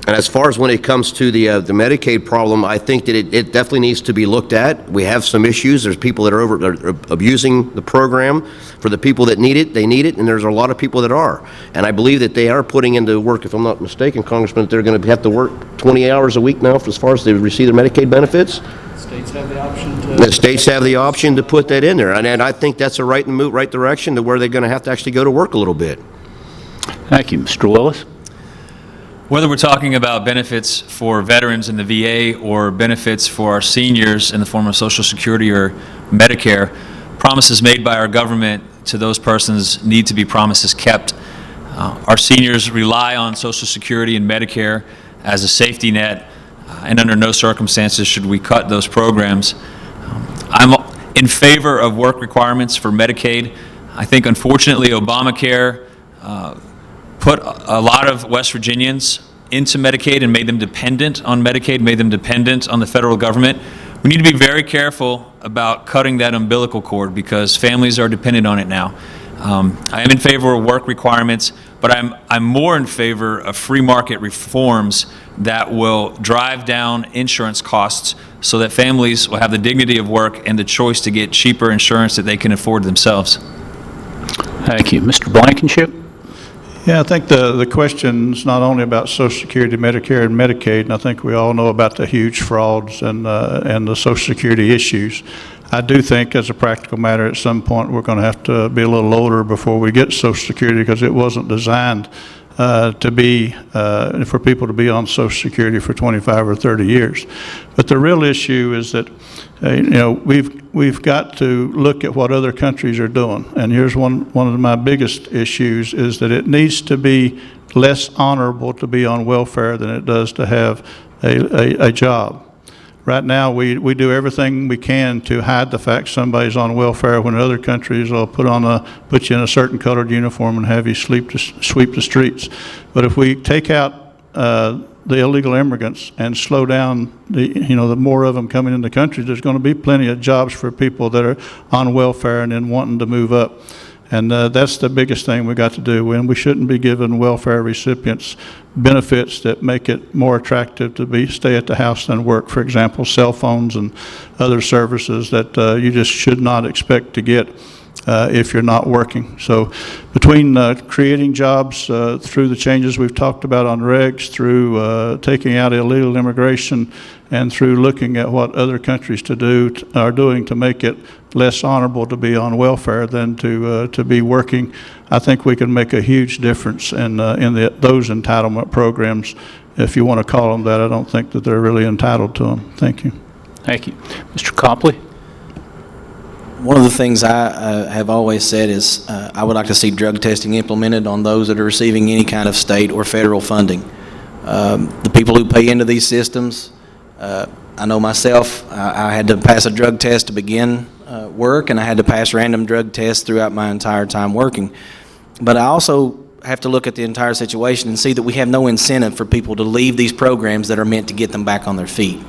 And as far as when it comes to the Medicaid problem, I think that it definitely needs to be looked at. We have some issues. There's people that are abusing the program. For the people that need it, they need it, and there's a lot of people that are. And I believe that they are putting into work, if I'm not mistaken, Congressman, that they're going to have to work 20 hours a week now as far as they receive their Medicaid benefits. States have the option to... The states have the option to put that in there, and I think that's a right direction to where they're going to have to actually go to work a little bit. Thank you. Mr. Willis? Whether we're talking about benefits for veterans in the VA or benefits for our seniors in the form of Social Security or Medicare, promises made by our government to those persons need to be promises kept. Our seniors rely on Social Security and Medicare as a safety net, and under no circumstances should we cut those programs. I'm in favor of work requirements for Medicaid. I think, unfortunately, Obamacare put a lot of West Virginians into Medicaid and made them dependent on Medicaid, made them dependent on the federal government. We need to be very careful about cutting that umbilical cord, because families are dependent on it now. I am in favor of work requirements, but I'm more in favor of free market reforms that will drive down insurance costs so that families will have the dignity of work and the choice to get cheaper insurance that they can afford themselves. Thank you. Mr. Blankenship? Yeah, I think the question's not only about Social Security, Medicare, and Medicaid, and I think we all know about the huge frauds and the Social Security issues. I do think, as a practical matter, at some point we're going to have to be a little older before we get Social Security, because it wasn't designed to be for people to be on Social Security for 25 or 30 years. But the real issue is that we've got to look at what other countries are doing. And here's one of my biggest issues, is that it needs to be less honorable to be on welfare than it does to have a job. Right now, we do everything we can to hide the fact somebody's on welfare, when in other countries will put you in a certain colored uniform and have you sweep the streets. But if we take out the illegal immigrants and slow down the more of them coming in the country, there's going to be plenty of jobs for people that are on welfare and then wanting to move up. And that's the biggest thing we got to do. And we shouldn't be giving welfare recipients benefits that make it more attractive to stay at the house than work. For example, cell phones and other services that you just should not expect to get if you're not working. So between creating jobs through the changes we've talked about on regs, through taking out illegal immigration, and through looking at what other countries are doing to make it less honorable to be on welfare than to be working, I think we can make a huge difference in those entitlement programs, if you want to call them that. I don't think that they're really entitled to them. Thank you. Thank you. Mr. Copley? One of the things I have always said is I would like to see drug testing implemented on those that are receiving any kind of state or federal funding. The people who pay into these systems, I know myself, I had to pass a drug test to begin work, and I had to pass random drug tests throughout my entire time working. But I also have to look at the entire situation and see that we have no incentive for people to leave these programs that are meant to get them back on their feet.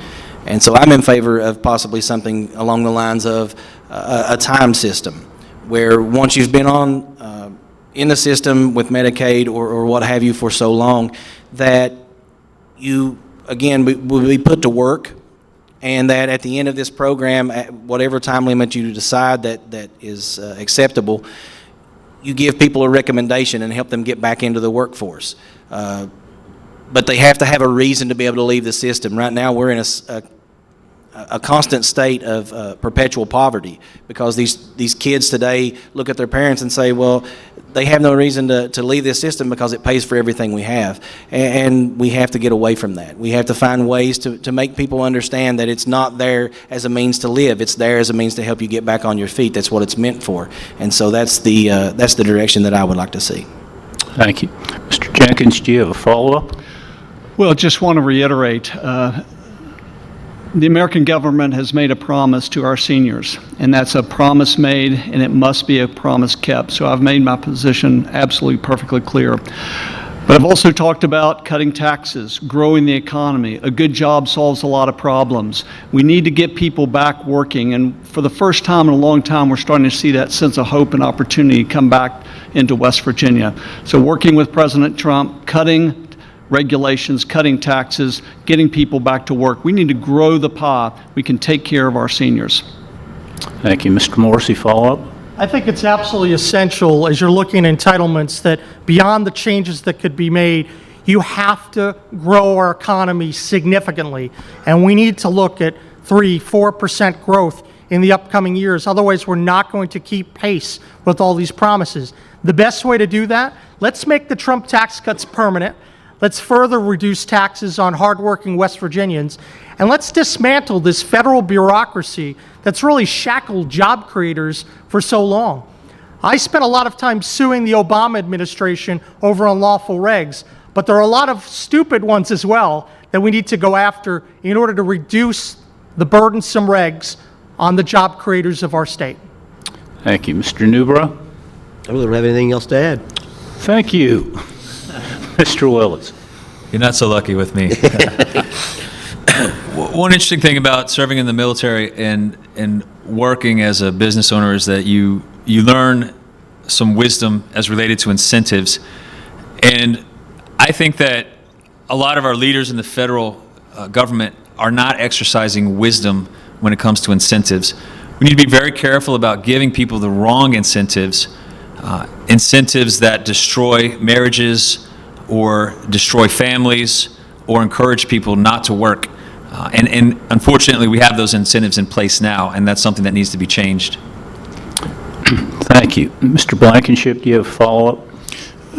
And so I'm in favor of possibly something along the lines of a time system, where once you've been on in the system with Medicaid or what have you for so long, that you, again, will be put to work, and that at the end of this program, at whatever time limit you decide that is acceptable, you give people a recommendation and help them get back into the workforce. But they have to have a reason to be able to leave the system. Right now, we're in a constant state of perpetual poverty, because these kids today look at their parents and say, well, they have no reason to leave this system because it pays for everything we have. And we have to get away from that. We have to find ways to make people understand that it's not there as a means to live. It's there as a means to help you get back on your feet. That's what it's meant for. And so that's the direction that I would like to see. Thank you. Mr. Jenkins, do you have a follow-up? Well, just want to reiterate, the American government has made a promise to our seniors, and that's a promise made, and it must be a promise kept. So I've made my position absolutely perfectly clear. But I've also talked about cutting taxes, growing the economy. A good job solves a lot of problems. We need to get people back working, and for the first time in a long time, we're starting to see that sense of hope and opportunity come back into West Virginia. So working with President Trump, cutting regulations, cutting taxes, getting people back to work. We need to grow the pie. We can take care of our seniors. Thank you. Mr. Morrisey, follow-up? I think it's absolutely essential, as you're looking at entitlements, that beyond the changes that could be made, you have to grow our economy significantly. And we need to look at 3-4% growth in the upcoming years. Otherwise, we're not going to keep pace with all these promises. The best way to do that, let's make the Trump tax cuts permanent. Let's further reduce taxes on hardworking West Virginians, and let's dismantle this federal bureaucracy that's really shackled job creators for so long. I spent a lot of time suing the Obama administration over unlawful regs, but there are a lot of stupid ones as well that we need to go after in order to reduce the burdensome regs on the job creators of our state. Thank you. Mr. Newbrough? I really don't have anything else to add. Thank you. Mr. Willis? You're not so lucky with me. One interesting thing about serving in the military and working as a business owner is that you learn some wisdom as related to incentives. And I think that a lot of our leaders in the federal government are not exercising wisdom when it comes to incentives. We need to be very careful about giving people the wrong incentives, incentives that destroy marriages or destroy families or encourage people not to work. And unfortunately, we have those incentives in place now, and that's something that needs to be changed. Thank you. Mr. Blankenship, do you have a follow-up?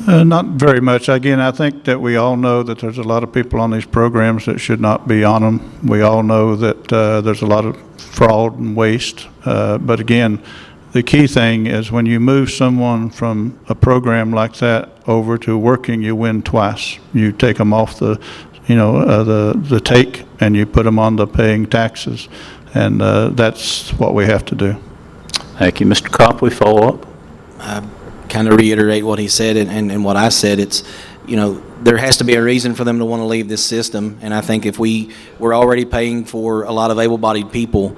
Not very much. Again, I think that we all know that there's a lot of people on these programs that should not be on them. We all know that there's a lot of fraud and waste. But again, the key thing is when you move someone from a program like that over to working, you win twice. You take them off the take, and you put them on the paying taxes. And that's what we have to do. Thank you. Mr. Copley, follow-up? Kind of reiterate what he said and what I said. It's, there has to be a reason for them to want to leave this system. And I think if we're already paying for a lot of able-bodied people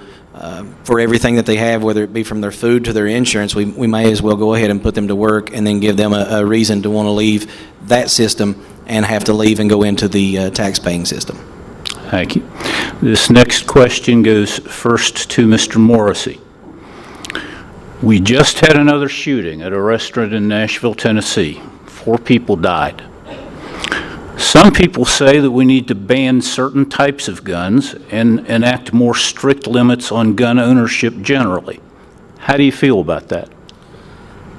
for everything that they have, whether it be from their food to their insurance, we may as well go ahead and put them to work and then give them a reason to want to leave that system and have to leave and go into the tax-paying system. Thank you. This next question goes first to Mr. Morrisey. We just had another shooting at a restaurant in Nashville, Tennessee. 4 people died. Some people say that we need to ban certain types of guns and enact more strict limits on gun ownership generally. How do you feel about that?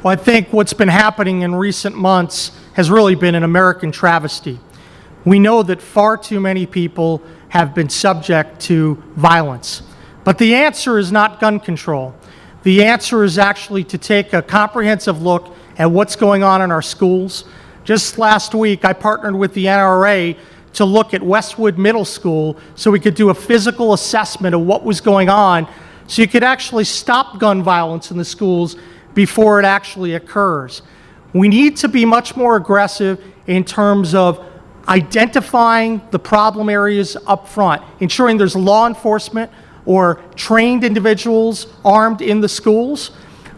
Well, I think what's been happening in recent months has really been an American travesty. We know that far too many people have been subject to violence. But the answer is not gun control. The answer is actually to take a comprehensive look at what's going on in our schools. Just last week, I partnered with the NRA to look at Westwood Middle School so we could do a physical assessment of what was going on so you could actually stop gun violence in the schools before it actually occurs. We need to be much more aggressive in terms of identifying the problem areas up front, ensuring there's law enforcement or trained individuals armed in the schools.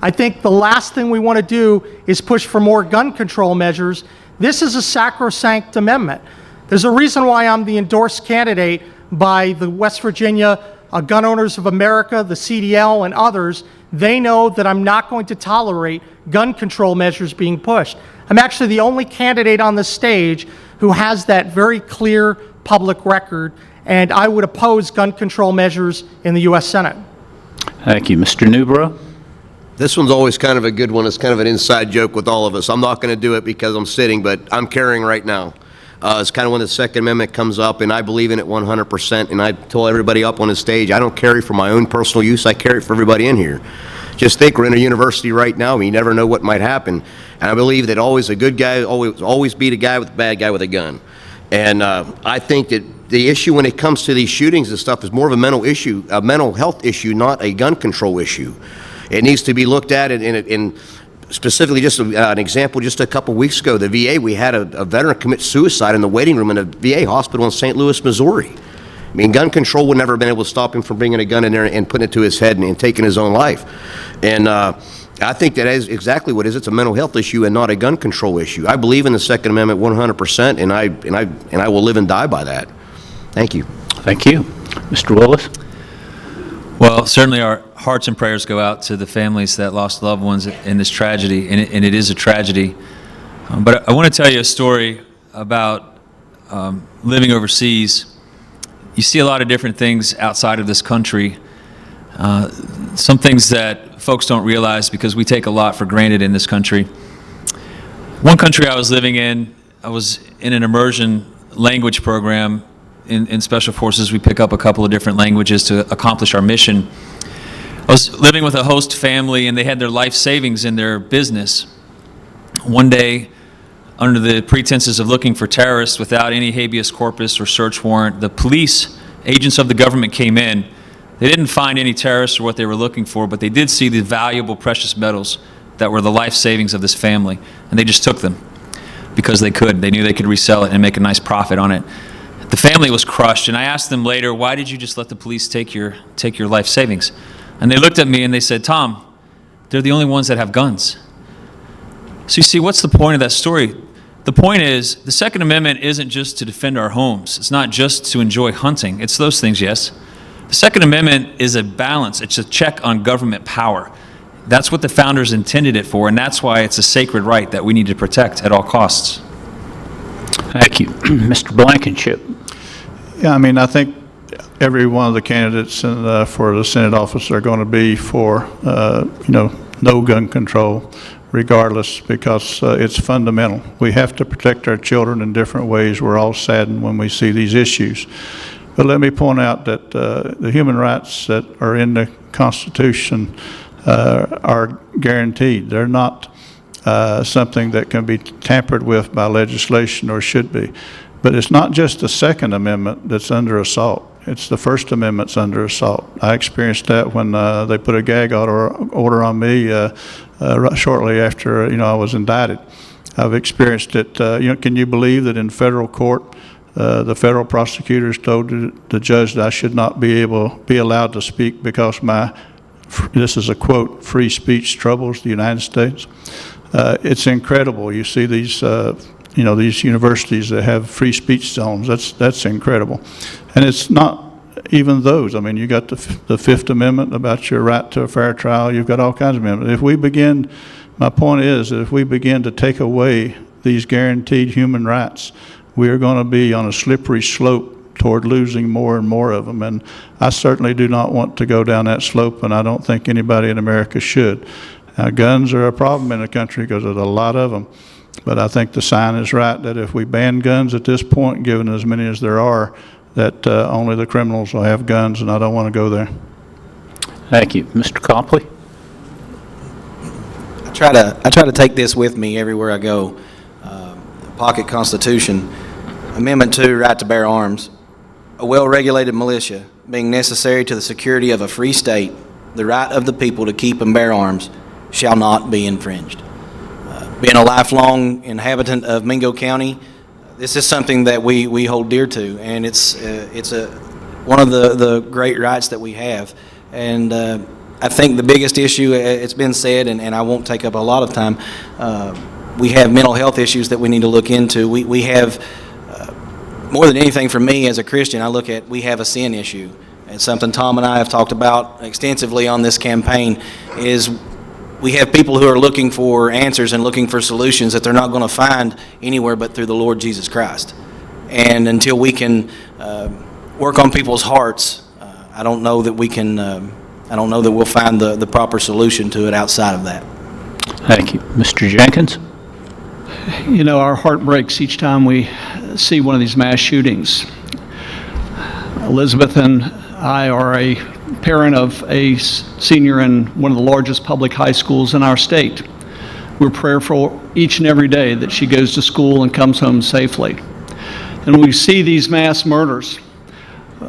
I think the last thing we want to do is push for more gun control measures. This is a sacrosanct amendment. There's a reason why I'm the endorsed candidate by the West Virginia Gun Owners of America, the CDL, and others. They know that I'm not going to tolerate gun control measures being pushed. I'm actually the only candidate on the stage who has that very clear public record, and I would oppose gun control measures in the U.S. Senate. Thank you. Mr. Newbrough? This one's always kind of a good one. It's kind of an inside joke with all of us. I'm not going to do it because I'm sitting, but I'm carrying right now. It's kind of when the Second Amendment comes up, and I believe in it 100%, and I told everybody up on the stage, I don't carry for my own personal use, I carry it for everybody in here. Just think, we're in a university right now, and you never know what might happen. And I believe that always a good guy always beat a guy with a bad guy with a gun. And I think that the issue when it comes to these shootings and stuff is more of a mental issue, a mental health issue, not a gun control issue. It needs to be looked at in specifically, just an example, just a couple weeks ago, the VA, we had a veteran commit suicide in the waiting room in a VA hospital in St. Louis, Missouri. I mean, gun control would never have been able to stop him from bringing a gun in there and putting it to his head and taking his own life. And I think that is exactly what it is. It's a mental health issue and not a gun control issue. I believe in the Second Amendment 100%, and I will live and die by that. Thank you. Thank you. Mr. Willis? Well, certainly our hearts and prayers go out to the families that lost loved ones in this tragedy, and it is a tragedy. But I want to tell you a story about living overseas. You see a lot of different things outside of this country, some things that folks don't realize because we take a lot for granted in this country. One country I was living in, I was in an immersion language program. In Special Forces, we pick up a couple of different languages to accomplish our mission. I was living with a host family, and they had their life savings in their business. One day, under the pretenses of looking for terrorists without any habeas corpus or search warrant, the police, agents of the government, came in. They didn't find any terrorists or what they were looking for, but they did see the valuable precious metals that were the life savings of this family, and they just took them because they could. They knew they could resell it and make a nice profit on it. The family was crushed, and I asked them later, why did you just let the police take your life savings? And they looked at me and they said, Tom, they're the only ones that have guns. So you see, what's the point of that story? The point is, the Second Amendment isn't just to defend our homes. It's not just to enjoy hunting. It's those things, yes. The Second Amendment is a balance. It's a check on government power. That's what the founders intended it for, and that's why it's a sacred right that we need to protect at all costs. Thank you. Mr. Blankenship? Yeah, I mean, I think every one of the candidates for the Senate office are going to be for, no gun control, regardless, because it's fundamental. We have to protect our children in different ways. We're all saddened when we see these issues. But let me point out that the human rights that are in the Constitution are guaranteed. They're not something that can be tampered with by legislation, or should be. But it's not just the Second Amendment that's under assault. It's the First Amendment's under assault. I experienced that when they put a gag order on me shortly after I was indicted. I've experienced it. Can you believe that in federal court, the federal prosecutors told the judge that I should not be allowed to speak because this is a quote, free speech troubles the United States. It's incredible. You see these these universities that have free speech zones. That's incredible. And it's not even those. I mean, you got the Fifth Amendment about your right to a fair trial. You've got all kinds of amendments. My point is that if we begin to take away these guaranteed human rights, we are going to be on a slippery slope toward losing more and more of them. And I certainly do not want to go down that slope, and I don't think anybody in America should. Now, guns are a problem in the country because there's a lot of them. But I think the sign is right that if we ban guns at this point, given as many as there are, that only the criminals will have guns, and I don't want to go there. Thank you. Mr. Copley? try to take this with me everywhere I go. Pocket Constitution, Amendment 2, right to bear arms. A well-regulated militia, being necessary to the security of a free state, the right of the people to keep and bear arms shall not be infringed. Being a lifelong inhabitant of Mingo County, this is something that we hold dear to, and it's one of the great rights that we have. And I think the biggest issue, it's been said, and I won't take up a lot of time, we have mental health issues that we need to look into. We have, more than anything for me as a Christian, I look at, we have a sin issue. And something Tom and I have talked about extensively on this campaign is we have people who are looking for answers and looking for solutions that they're not going to find anywhere but through the Lord Jesus Christ. And until we can work on people's hearts, I don't know that we can, I don't know that we'll find the proper solution to it outside of that. Thank you. Mr. Jenkins? You know, our heart breaks each time we see one of these mass shootings. Elizabeth and I are a parent of a senior in one of the largest public high schools in our state. We're prayerful each and every day that she goes to school and comes home safely. And when we see these mass murders,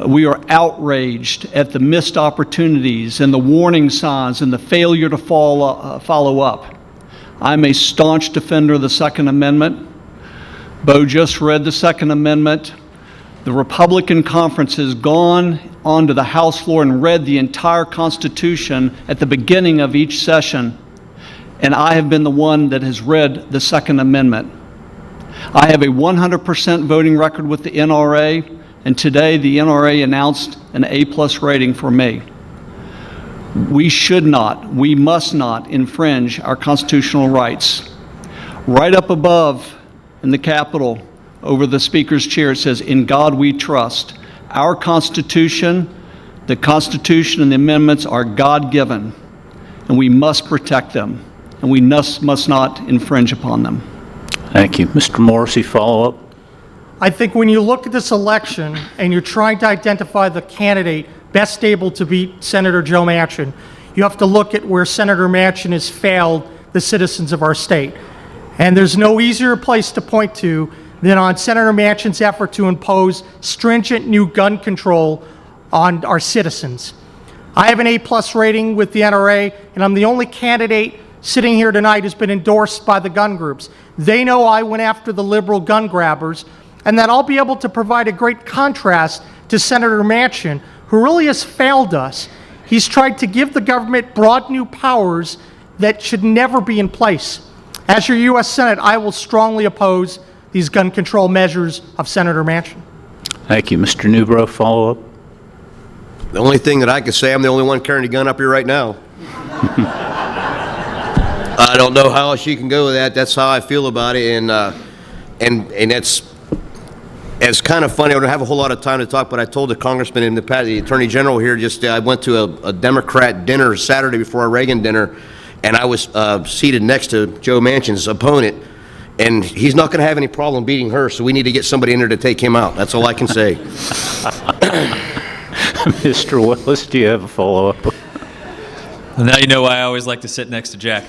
we are outraged at the missed opportunities and the warning signs and the failure to follow up. I'm a staunch defender of the Second Amendment. Bo just read the Second Amendment. The Republican conference has gone onto the House floor and read the entire Constitution at the beginning of each session, and I have been the one that has read the Second Amendment. I have a 100% voting record with the NRA, and today the NRA announced an A+ rating for me. We must not infringe our constitutional rights. Right up above in the Capitol, over the Speaker's chair, it says, "In God we trust." Our Constitution, the Constitution and the amendments are God-given, and we must protect them, and we must not infringe upon them. Thank you. Mr. Morrisey, follow-up? I think when you look at this election and you're trying to identify the candidate best able to beat Senator Joe Manchin, you have to look at where Senator Manchin has failed the citizens of our state. And there's no easier place to point to than on Senator Manchin's effort to impose stringent new gun control on our citizens. I have an A+ rating with the NRA, and I'm the only candidate sitting here tonight who's been endorsed by the gun groups. They know I went after the liberal gun grabbers, and that I'll be able to provide a great contrast to Senator Manchin, who really has failed us. He's tried to give the government broad new powers that should never be in place. As your U.S. Senate, I will strongly oppose these gun control measures of Senator Manchin. Thank you. Mr. Newbrough, follow-up? The only thing that I can say, I'm the only one carrying a gun up here right now. I don't know how else you can go with that. That's how I feel about it, and it's kind of funny. I don't have a whole lot of time to talk, but I told the Congressman and the Attorney General here I went to a Democrat dinner Saturday before a Reagan dinner, and I was seated next to Joe Manchin's opponent, and he's not going to have any problem beating her, so we need to get somebody in there to take him out. That's all I can say. Mr. Willis, do you have a follow-up? Well, now you know why I always like to sit next to Jack.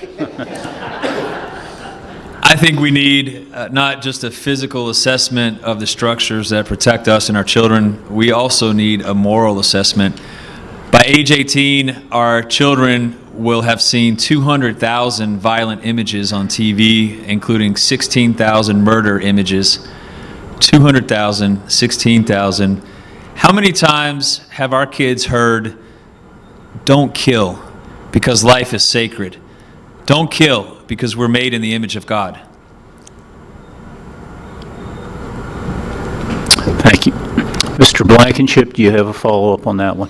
I think we need not just a physical assessment of the structures that protect us and our children, we also need a moral assessment. By age 18, our children will have seen 200,000 violent images on TV, including 16,000 murder images. 200,000, 16,000. How many times have our kids heard, "Don't kill because life is sacred. Don't kill because we're made in the image of God"? Thank you. Mr. Blankenship, do you have a follow-up on that one?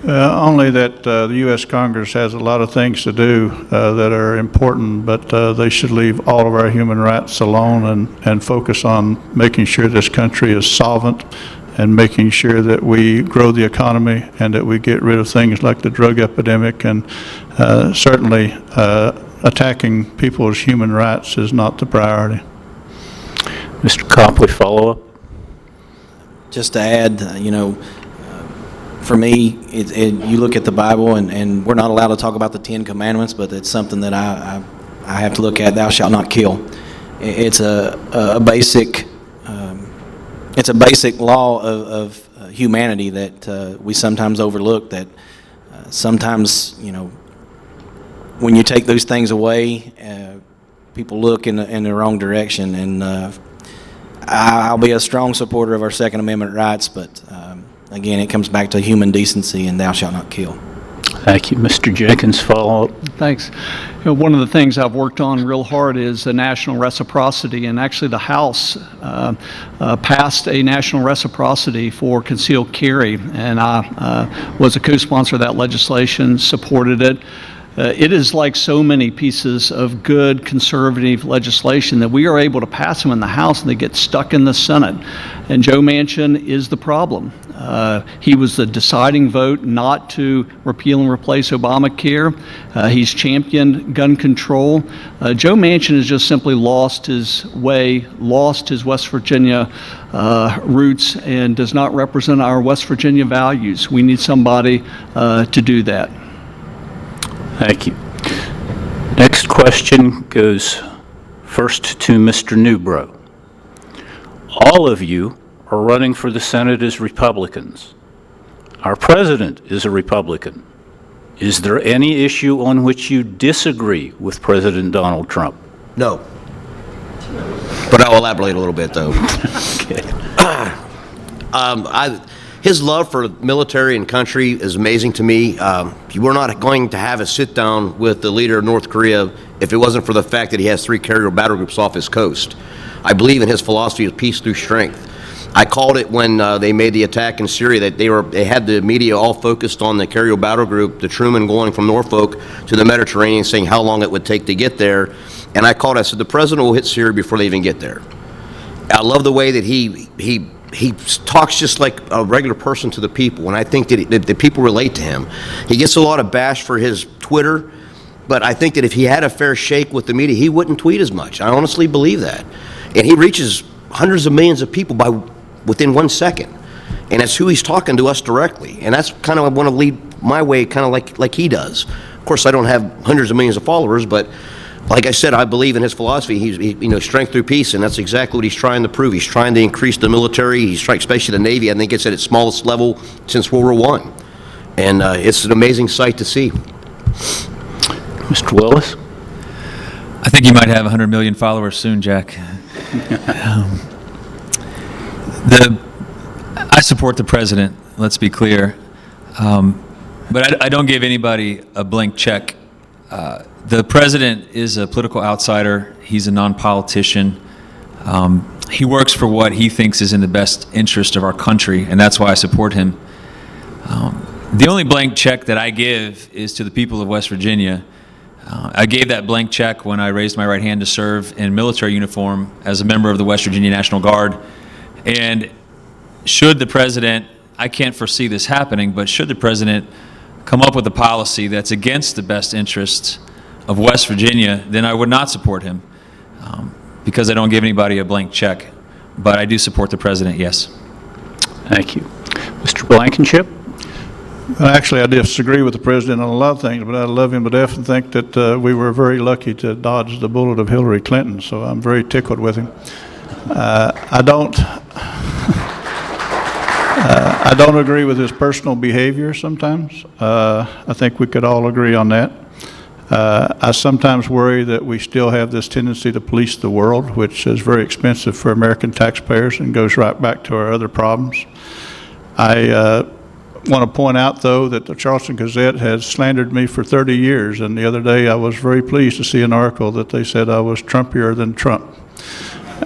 Only that the U.S. Congress has a lot of things to do that are important, but they should leave all of our human rights alone and focus on making sure this country is solvent and making sure that we grow the economy and that we get rid of things like the drug epidemic, and certainly attacking people's human rights is not the priority. Mr. Copley, follow-up? Just to add, for me, you look at the Bible, and we're not allowed to talk about the Ten Commandments, but it's something that I I have to look at thou shalt not kill. It's a basic law of humanity that we sometimes overlook, that sometimes, when you take those things away, people look in the wrong direction. And I'll be a strong supporter of our Second Amendment rights, but again, it comes back to human decency and thou shalt not kill. Thank you. Mr. Jenkins, follow up. Thanks. One of the things I've worked on real hard is national reciprocity, and actually the House passed a national reciprocity for concealed carry, and I was a co-sponsor of that legislation, supported it. It is like so many pieces of good conservative legislation that we are able to pass them in the House and they get stuck in the Senate. And Joe Manchin is the problem. He was the deciding vote not to repeal and replace Obamacare. He's championed gun control. Joe Manchin has just simply lost his way, lost his West Virginia roots, and does not represent our West Virginia values. We need somebody to do that. Thank you. Next question goes first to Mr. Newbrough. All of you are running for the Senate as Republicans. Our president is a Republican. Is there any issue on which you disagree with President Donald Trump? No. But I'll elaborate a little bit, though. Okay. His love for military and country is amazing to me. We're not going to have a sit-down with the leader of North Korea if it wasn't for the fact that he has 3 carrier battle groups off his coast. I believe in his philosophy of peace through strength. I called it when they made the attack in Syria that they had the media all focused on the carrier battle group, the Truman going from Norfolk to the Mediterranean, saying how long it would take to get there. And I called, I said, the president will hit Syria before they even get there. I love the way that he talks just like a regular person to the people, and I think that the people relate to him. He gets a lot of bash for his Twitter, but I think that if he had a fair shake with the media, he wouldn't tweet as much. I honestly believe that. And he reaches hundreds of millions of people within 1 second, and that's who he's talking to us directly. And that's kind of, I want to lead my way kind of like he does. Of course, I don't have hundreds of millions of followers, but like I said, I believe in his philosophy. He's strength through peace, and that's exactly what he's trying to prove. He's trying to increase the military. He's trying, especially the Navy. I think it's at its smallest level since World War I, and it's an amazing sight to see. Mr. Willis? I think you might have 100 million followers soon, Jack. I support the president, let's be clear, but I don't give anybody a blank check. The president is a political outsider. He's a non-politician. He works for what he thinks is in the best interest of our country, and that's why I support him. The only blank check that I give is to the people of West Virginia. I gave that blank check when I raised my right hand to serve in military uniform as a member of the West Virginia National Guard. And should the president, I can't foresee this happening, but should the president come up with a policy that's against the best interests of West Virginia, then I would not support him because I don't give anybody a blank check. But I do support the president, yes. Thank you. Mr. Blankenship? Actually, I disagree with the president on a lot of things, but I love him to death and think that we were very lucky to dodge the bullet of Hillary Clinton, so I'm very tickled with him. I don't agree with his personal behavior sometimes. I think we could all agree on that. I sometimes worry that we still have this tendency to police the world, which is very expensive for American taxpayers and goes right back to our other problems. I want to point out, though, that the Charleston Gazette has slandered me for 30 years, and the other day I was very pleased to see an article that they said I was Trumpier than Trump.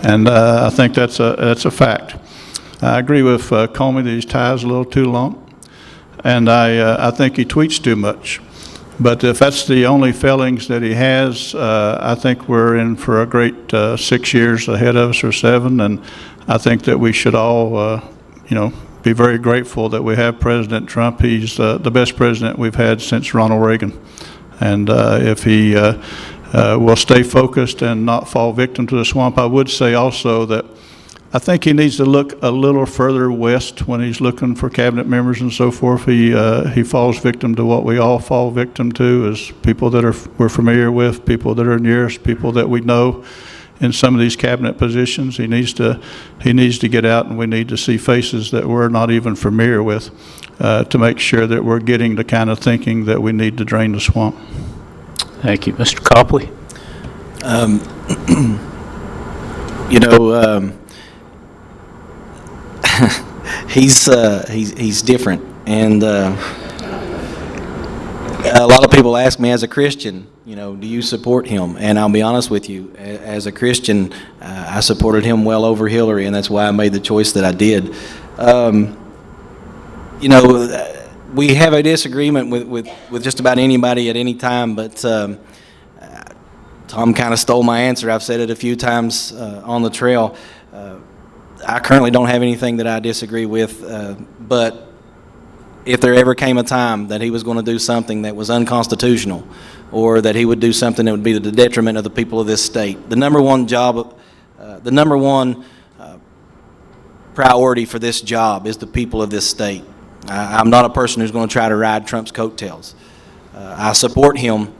And I think that's a fact. I agree with Comey that his tie is a little too long, and I think he tweets too much. But if that's the only failings that he has, I think we're in for a great 6 years ahead of us, or 7, and I think that we should all, be very grateful that we have President Trump. He's the best president we've had since Ronald Reagan. And if he will stay focused and not fall victim to the swamp. I would say also that I think he needs to look a little further west when he's looking for cabinet members and so forth. He falls victim to what we all fall victim to, is people that we're familiar with, people that are nearest, people that we know in some of these cabinet positions. He needs to get out, and we need to see faces that we're not even familiar with to make sure that we're getting the kind of thinking that we need to drain the swamp. Thank you. Mr. Copley? He's different, and a lot of people ask me, as a Christian, do you support him? And I'll be honest with you, as a Christian, I supported him well over Hillary, and that's why I made the choice that I did. We have a disagreement with just about anybody at any time, but Tom kind of stole my answer. I've said it a few times on the trail. I currently don't have anything that I disagree with, but if there ever came a time that he was going to do something that was unconstitutional, or that he would do something that would be to the detriment of the people of this state, the number one priority for this job is the people of this state. I'm not a person who's going to try to ride Trump's coattails. I support him,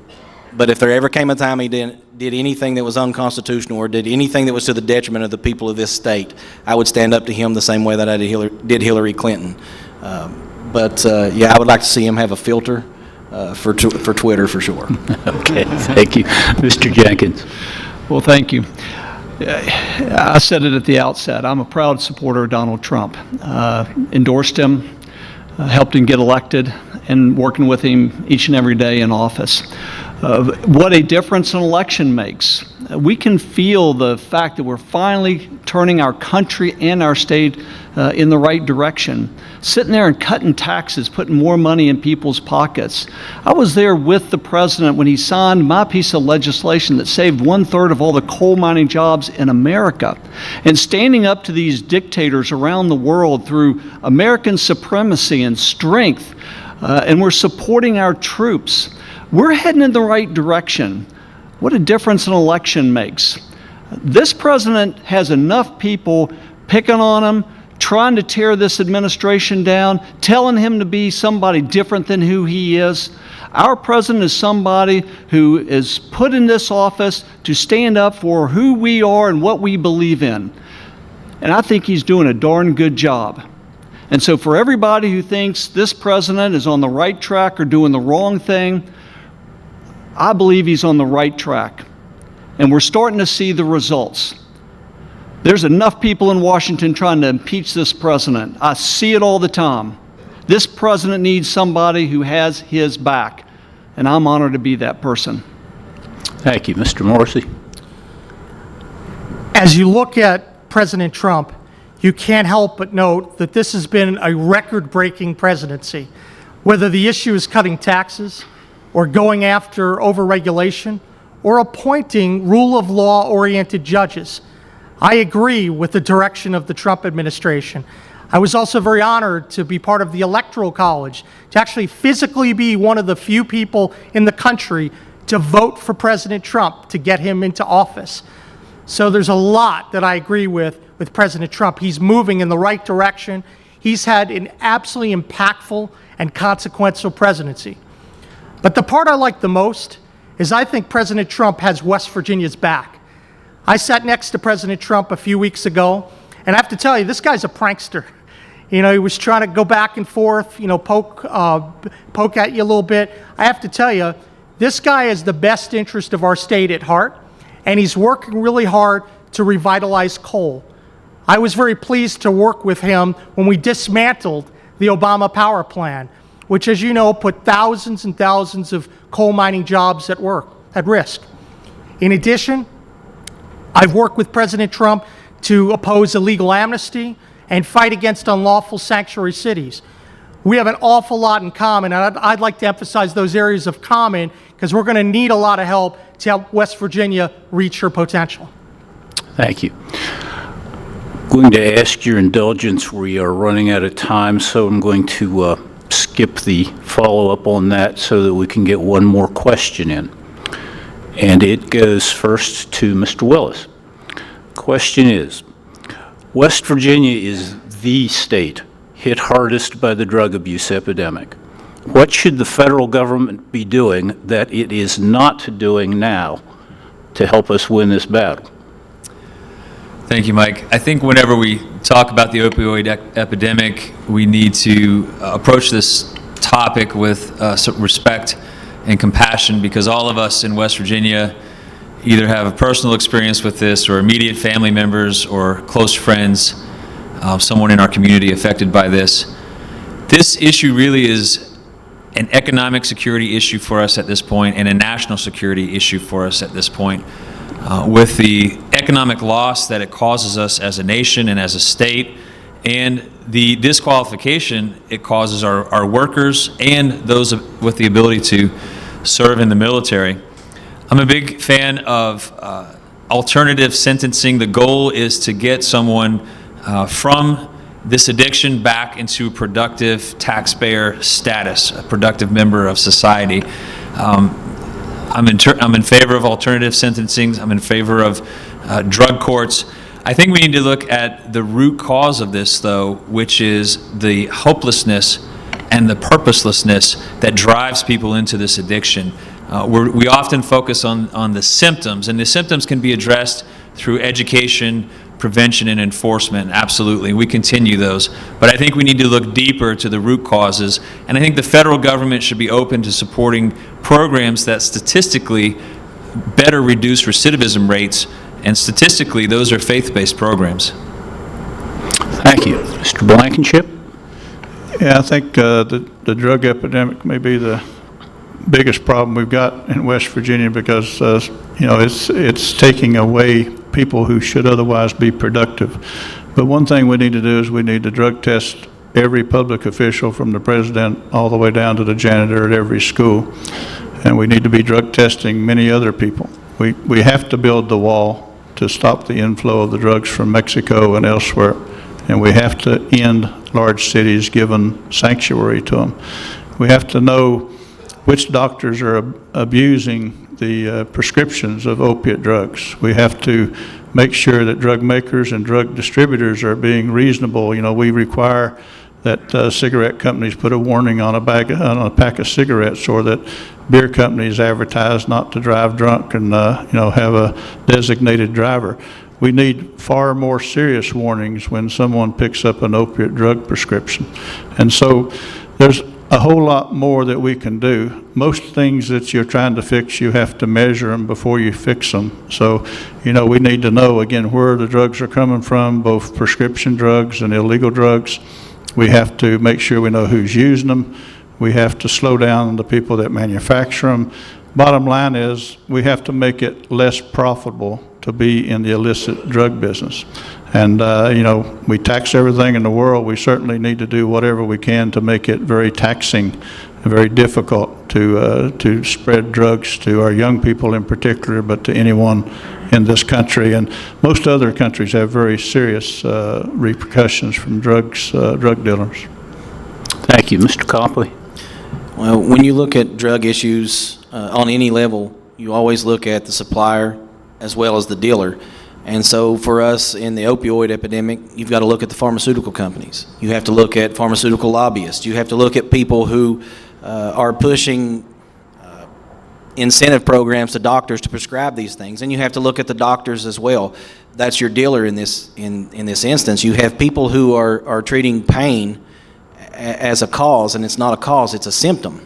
but if there ever came a time he did anything that was unconstitutional or did anything that was to the detriment of the people of this state, I would stand up to him the same way that I did Hillary Clinton. I would like to see him have a filter for Twitter for sure. Okay, thank you. Mr. Jenkins? Well, thank you. I said it at the outset. I'm a proud supporter of Donald Trump. Endorsed him, helped him get elected, and working with him each and every day in office. What a difference an election makes. We can feel the fact that we're finally turning our country and our state in the right direction. Sitting there and cutting taxes, putting more money in people's pockets. I was there with the president when he signed my piece of legislation that saved 1/3 of all the coal mining jobs in America. And standing up to these dictators around the world through American supremacy and strength, and we're supporting our troops. We're heading in the right direction. What a difference an election makes. This president has enough people picking on him, trying to tear this administration down, telling him to be somebody different than who he is. Our president is somebody who is put in this office to stand up for who we are and what we believe in. And I think he's doing a darn good job. And so for everybody who thinks this president is on the right track or doing the wrong thing, I believe he's on the right track. And we're starting to see the results. There's enough people in Washington trying to impeach this president. I see it all the time. This president needs somebody who has his back, and I'm honored to be that person. Thank you. Mr. Morrisey? As you look at President Trump, you can't help but note that this has been a record-breaking presidency. Whether the issue is cutting taxes, or going after overregulation, or appointing rule of law-oriented judges, I agree with the direction of the Trump administration. I was also very honored to be part of the Electoral College, to actually physically be one of the few people in the country to vote for President Trump to get him into office. So there's a lot that I agree with President Trump. He's moving in the right direction. He's had an absolutely impactful and consequential presidency. But the part I like the most is I think President Trump has West Virginia's back. I sat next to President Trump a few weeks ago, and I have to tell you, this guy's a prankster. He was trying to go back and forth, poke at you a little bit. I have to tell you, this guy has the best interest of our state at heart, and he's working really hard to revitalize coal. I was very pleased to work with him when we dismantled the Obama power plant, which, as you know, put thousands and thousands of coal mining jobs at risk. In addition, I've worked with President Trump to oppose illegal amnesty and fight against unlawful sanctuary cities. We have an awful lot in common, and I'd like to emphasize those areas of common because we're going to need a lot of help to help West Virginia reach her potential. Thank you. I'm going to ask your indulgence. We are running out of time, so I'm going to skip the follow-up on that so that we can get one more question in. And it goes first to Mr. Willis. Question is, West Virginia is the state hit hardest by the drug abuse epidemic. What should the federal government be doing that it is not doing now to help us win this battle? Thank you, Mike. I think whenever we talk about the opioid epidemic, we need to approach this topic with some respect and compassion, because all of us in West Virginia either have a personal experience with this, or immediate family members or close friends, someone in our community affected by this. This issue really is an economic security issue for us at this point, and a national security issue for us at this point. With the economic loss that it causes us as a nation and as a state, and the disqualification it causes our workers and those with the ability to serve in the military. I'm a big fan of alternative sentencing. The goal is to get someone from this addiction back into a productive taxpayer status, a productive member of society. I'm in favor of alternative sentencing. I'm in favor of drug courts. I think we need to look at the root cause of this, though, which is the hopelessness and the purposelessness that drives people into this addiction. We often focus on the symptoms, and the symptoms can be addressed through education, prevention, and enforcement. Absolutely, we continue those. But I think we need to look deeper to the root causes, and I think the federal government should be open to supporting programs that statistically better reduce recidivism rates, and statistically, those are faith-based programs. Thank you. Mr. Blankenship? Yeah, I think the drug epidemic may be the biggest problem we've got in West Virginia, because it's taking away people who should otherwise be productive. But one thing we need to do is we need to drug test every public official, from the president all the way down to the janitor at every school, and we need to be drug testing many other people. We have to build the wall to stop the inflow of the drugs from Mexico and elsewhere, and we have to end large cities giving sanctuary to them. We have to know which doctors are abusing the prescriptions of opiate drugs. We have to make sure that drug makers and drug distributors are being reasonable. We require that cigarette companies put a warning on a pack of cigarettes, or that beer companies advertise not to drive drunk and have a designated driver. We need far more serious warnings when someone picks up an opiate drug prescription. And so there's a whole lot more that we can do. Most things that you're trying to fix, you have to measure them before you fix them. So, we need to know, again, where the drugs are coming from, both prescription drugs and illegal drugs. We have to make sure we know who's using them. We have to slow down the people that manufacture them. Bottom line is, we have to make it less profitable to be in the illicit drug business. And, we tax everything in the world. We certainly need to do whatever we can to make it very taxing and very difficult to spread drugs to our young people in particular, but to anyone in this country. And most other countries have very serious repercussions from drug dealers. Thank you. Mr. Copley? Well, when you look at drug issues on any level, you always look at the supplier as well as the dealer. And so for us in the opioid epidemic, you've got to look at the pharmaceutical companies. You have to look at pharmaceutical lobbyists. You have to look at people who are pushing incentive programs to doctors to prescribe these things. And you have to look at the doctors as well. That's your dealer in this instance. You have people who are treating pain as a cause, and it's not a cause, it's a symptom.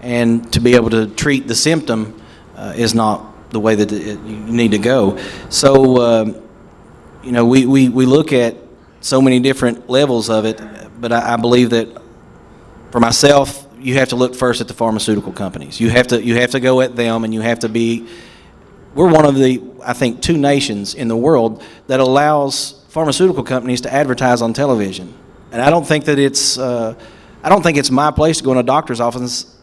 And to be able to treat the symptom is not the way that you need to go. So, we look at so many different levels of it, but I believe that for myself, you have to look first at the pharmaceutical companies. You have to go at them, and you have to be. We're one of the, I think, 2 nations in the world that allows pharmaceutical companies to advertise on television, and I don't think that it's. I don't think it's my place to go in a doctor's office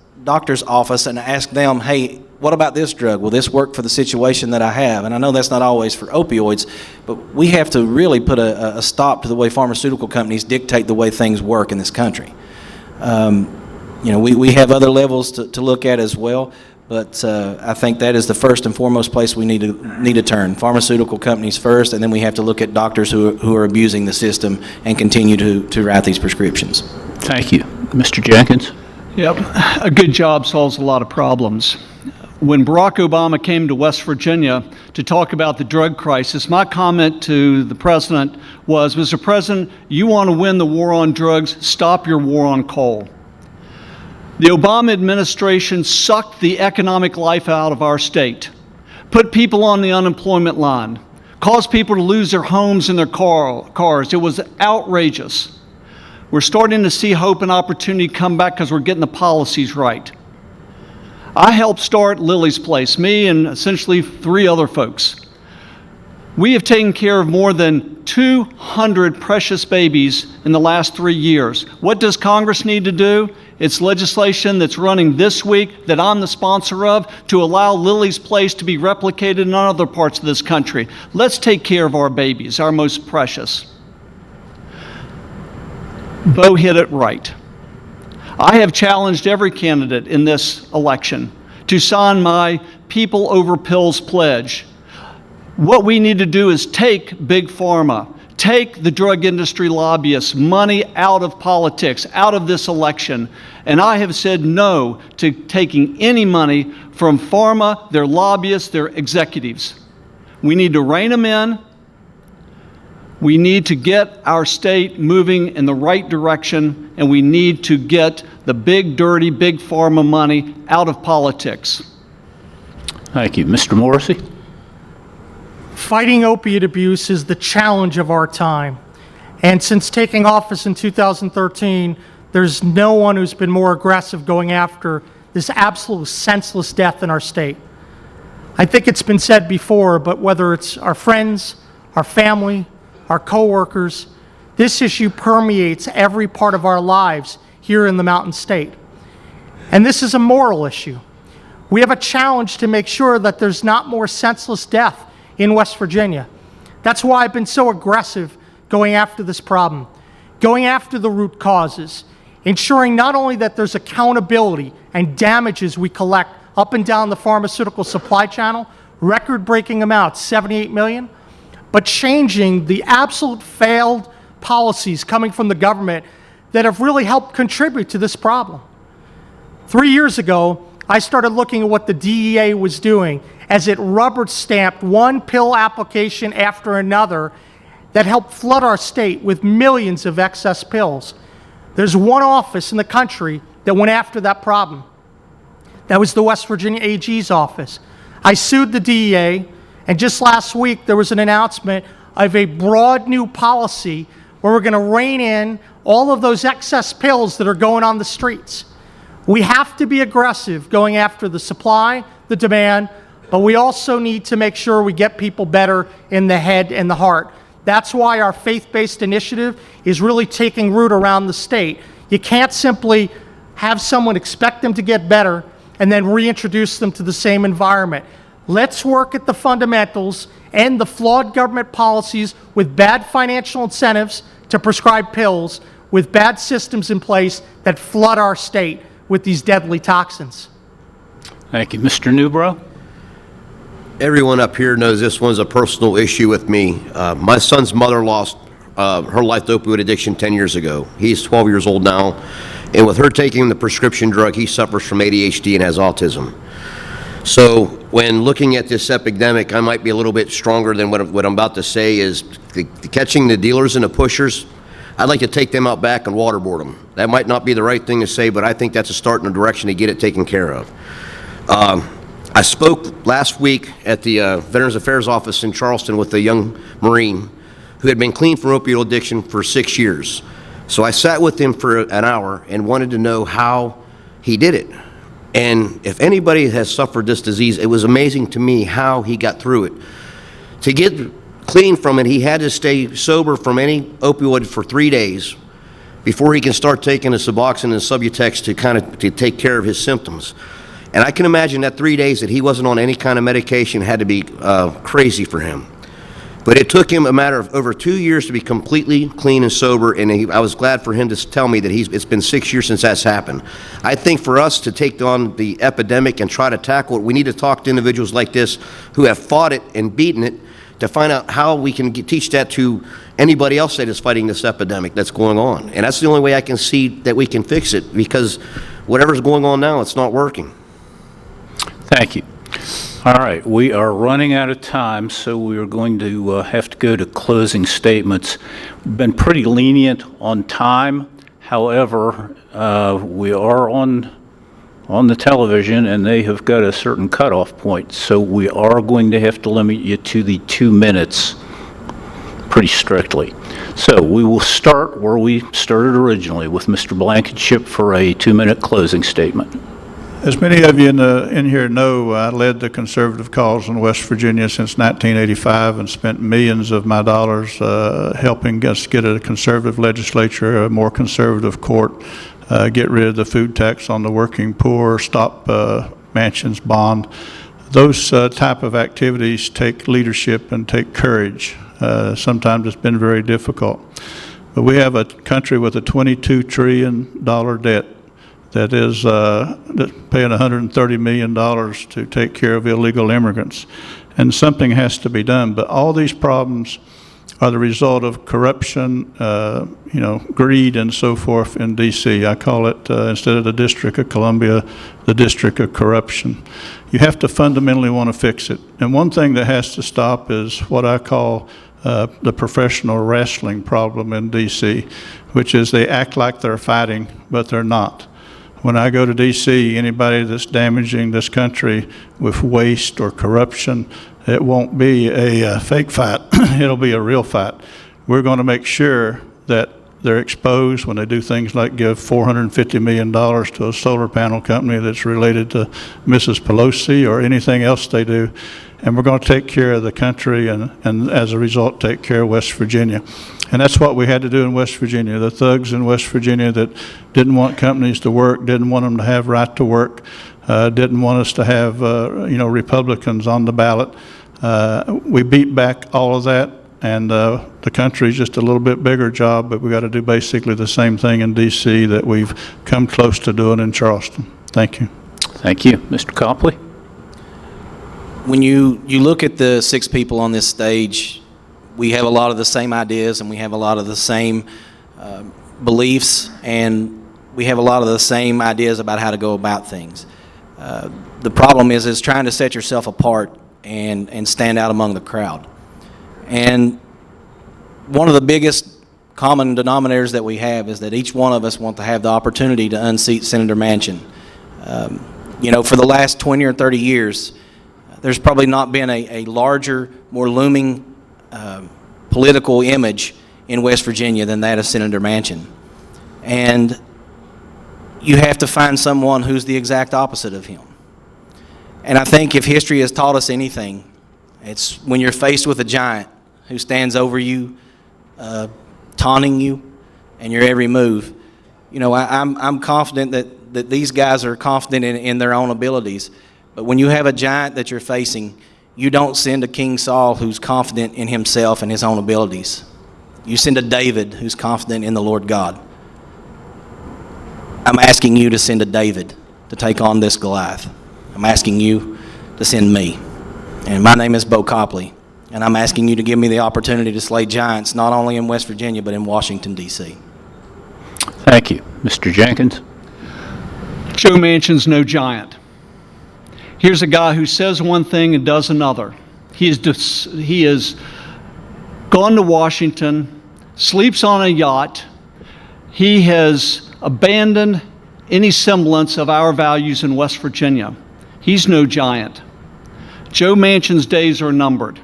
and ask them, hey, what about this drug? Will this work for the situation that I have? And I know that's not always for opioids, but we have to really put a stop to the way pharmaceutical companies dictate the way things work in this country. We have other levels to look at as well, but I think that is the first and foremost place we need to turn. Pharmaceutical companies first, and then we have to look at doctors who are abusing the system and continue to write these prescriptions. Thank you. Mr. Jenkins? Yep, a good job solves a lot of problems. When Barack Obama came to West Virginia to talk about the drug crisis, my comment to the president was, Mr. President, you want to win the war on drugs, stop your war on coal. The Obama administration sucked the economic life out of our state, put people on the unemployment line, caused people to lose their homes and their cars. It was outrageous. We're starting to see hope and opportunity come back because we're getting the policies right. I helped start Lily's Place, me and essentially 3 other folks. We have taken care of more than 200 precious babies in the last 3 years. What does Congress need to do? It's legislation that's running this week that I'm the sponsor of to allow Lily's Place to be replicated in other parts of this country. Let's take care of our babies, our most precious. Bo hit it right. I have challenged every candidate in this election to sign my People Over Pills pledge. What we need to do is take Big Pharma, take the drug industry lobbyists' money out of politics, out of this election. And I have said no to taking any money from pharma, their lobbyists, their executives. We need to rein them in. We need to get our state moving in the right direction, and we need to get the big, dirty, big pharma money out of politics. Thank you. Mr. Morrisey? Fighting opiate abuse is the challenge of our time. And since taking office in 2013, there's no one who's been more aggressive going after this absolute senseless death in our state. I think it's been said before, but whether it's our friends, our family, our coworkers, this issue permeates every part of our lives here in the Mountain State. And this is a moral issue. We have a challenge to make sure that there's not more senseless death in West Virginia. That's why I've been so aggressive going after this problem, going after the root causes, ensuring not only that there's accountability and damages we collect up and down the pharmaceutical supply channel, record-breaking amounts, 78 million, but changing the absolute failed policies coming from the government that have really helped contribute to this problem. 3 years ago, I started looking at what the DEA was doing as it rubber-stamped one pill application after another that helped flood our state with millions of excess pills. There's one office in the country that went after that problem. That was the West Virginia AG's office. I sued the DEA, and just last week there was an announcement of a broad new policy where we're going to rein in all of those excess pills that are going on the streets. We have to be aggressive going after the supply, the demand, but we also need to make sure we get people better in the head and the heart. That's why our faith-based initiative is really taking root around the state. You can't simply have someone expect them to get better and then reintroduce them to the same environment. Let's work at the fundamentals and the flawed government policies with bad financial incentives to prescribe pills, with bad systems in place that flood our state with these deadly toxins. Thank you. Mr. Newbrough? Everyone up here knows this one's a personal issue with me. My son's mother lost her life to opioid addiction 10 years ago. He's 12 years old now, and with her taking the prescription drug, he suffers from ADHD and has autism. So when looking at this epidemic, I might be a little bit stronger than what I'm about to say is catching the dealers and the pushers. I'd like to take them out back and waterboard them. That might not be the right thing to say, but I think that's a start in the direction to get it taken care of. I spoke last week at the Veterans Affairs office in Charleston with a young Marine who had been clean from opioid addiction for 6 years. So I sat with him for an hour and wanted to know how he did it. And if anybody has suffered this disease, it was amazing to me how he got through it. To get clean from it, he had to stay sober from any opioid for 3 days before he can start taking the Suboxone and Subutex to take care of his symptoms. And I can imagine that 3 days that he wasn't on any kind of medication had to be crazy for him. But it took him a matter of over 2 years to be completely clean and sober, and I was glad for him to tell me that it's been 6 years since that's happened. I think for us to take on the epidemic and try to tackle it, we need to talk to individuals like this who have fought it and beaten it to find out how we can teach that to anybody else that is fighting this epidemic that's going on. And that's the only way I can see that we can fix it, because whatever's going on now, it's not working. Thank you. All right, we are running out of time, so we are going to have to go to closing statements. We've been pretty lenient on time. However, we are on the television, and they have got a certain cutoff point, so we are going to have to limit you to the 2 minutes pretty strictly. So we will start where we started originally, with Mr. Blankenship for a 2-minute closing statement. As many of you in here know, I led the conservative cause in West Virginia since 1985 and spent millions of my dollars helping us get a conservative legislature, a more conservative court, get rid of the food tax on the working poor, stop Manchin's bond. Those type of activities take leadership and take courage. Sometimes it's been very difficult. But we have a country with a $22 trillion debt that is paying $130 million to take care of illegal immigrants. And something has to be done. But all these problems are the result of corruption, greed and so forth in D.C. I call it, instead of the District of Columbia, the District of Corruption. You have to fundamentally want to fix it. And one thing that has to stop is what I call the professional wrestling problem in D.C., which is they act like they're fighting, but they're not. When I go to D.C., anybody that's damaging this country with waste or corruption, it won't be a fake fight. It'll be a real fight. We're going to make sure that they're exposed when they do things like give $450 million to a solar panel company that's related to Mrs. Pelosi or anything else they do. And we're going to take care of the country and as a result, take care of West Virginia. And that's what we had to do in West Virginia. The thugs in West Virginia that didn't want companies to work, didn't want them to have right to work, didn't want us to have, Republicans on the ballot. We beat back all of that, and the country's just a little bit bigger job, but we got to do basically the same thing in D.C. that we've come close to doing in Charleston. Thank you. Thank you. Mr. Copley? When you look at the 6 people on this stage, we have a lot of the same ideas, and we have a lot of the same beliefs, and we have a lot of the same ideas about how to go about things. The problem is trying to set yourself apart and stand out among the crowd. And one of the biggest common denominators that we have is that each one of us want to have the opportunity to unseat Senator Manchin. For the last 20 or 30 years, there's probably not been a larger, more looming political image in West Virginia than that of Senator Manchin. And you have to find someone who's the exact opposite of him. And I think if history has taught us anything, it's when you're faced with a giant who stands over you, taunting you, and your every move. I'm confident that these guys are confident in their own abilities. But when you have a giant that you're facing, you don't send a King Saul who's confident in himself and his own abilities. You send a David who's confident in the Lord God. I'm asking you to send a David to take on this Goliath. I'm asking you to send me. And my name is Bo Copley, and I'm asking you to give me the opportunity to slay giants, not only in West Virginia, but in Washington, D.C. Thank you. Mr. Jenkins? Joe Manchin's no giant. Here's a guy who says one thing and does another. He has gone to Washington, sleeps on a yacht. He has abandoned any semblance of our values in West Virginia. He's no giant. Joe Manchin's days are numbered.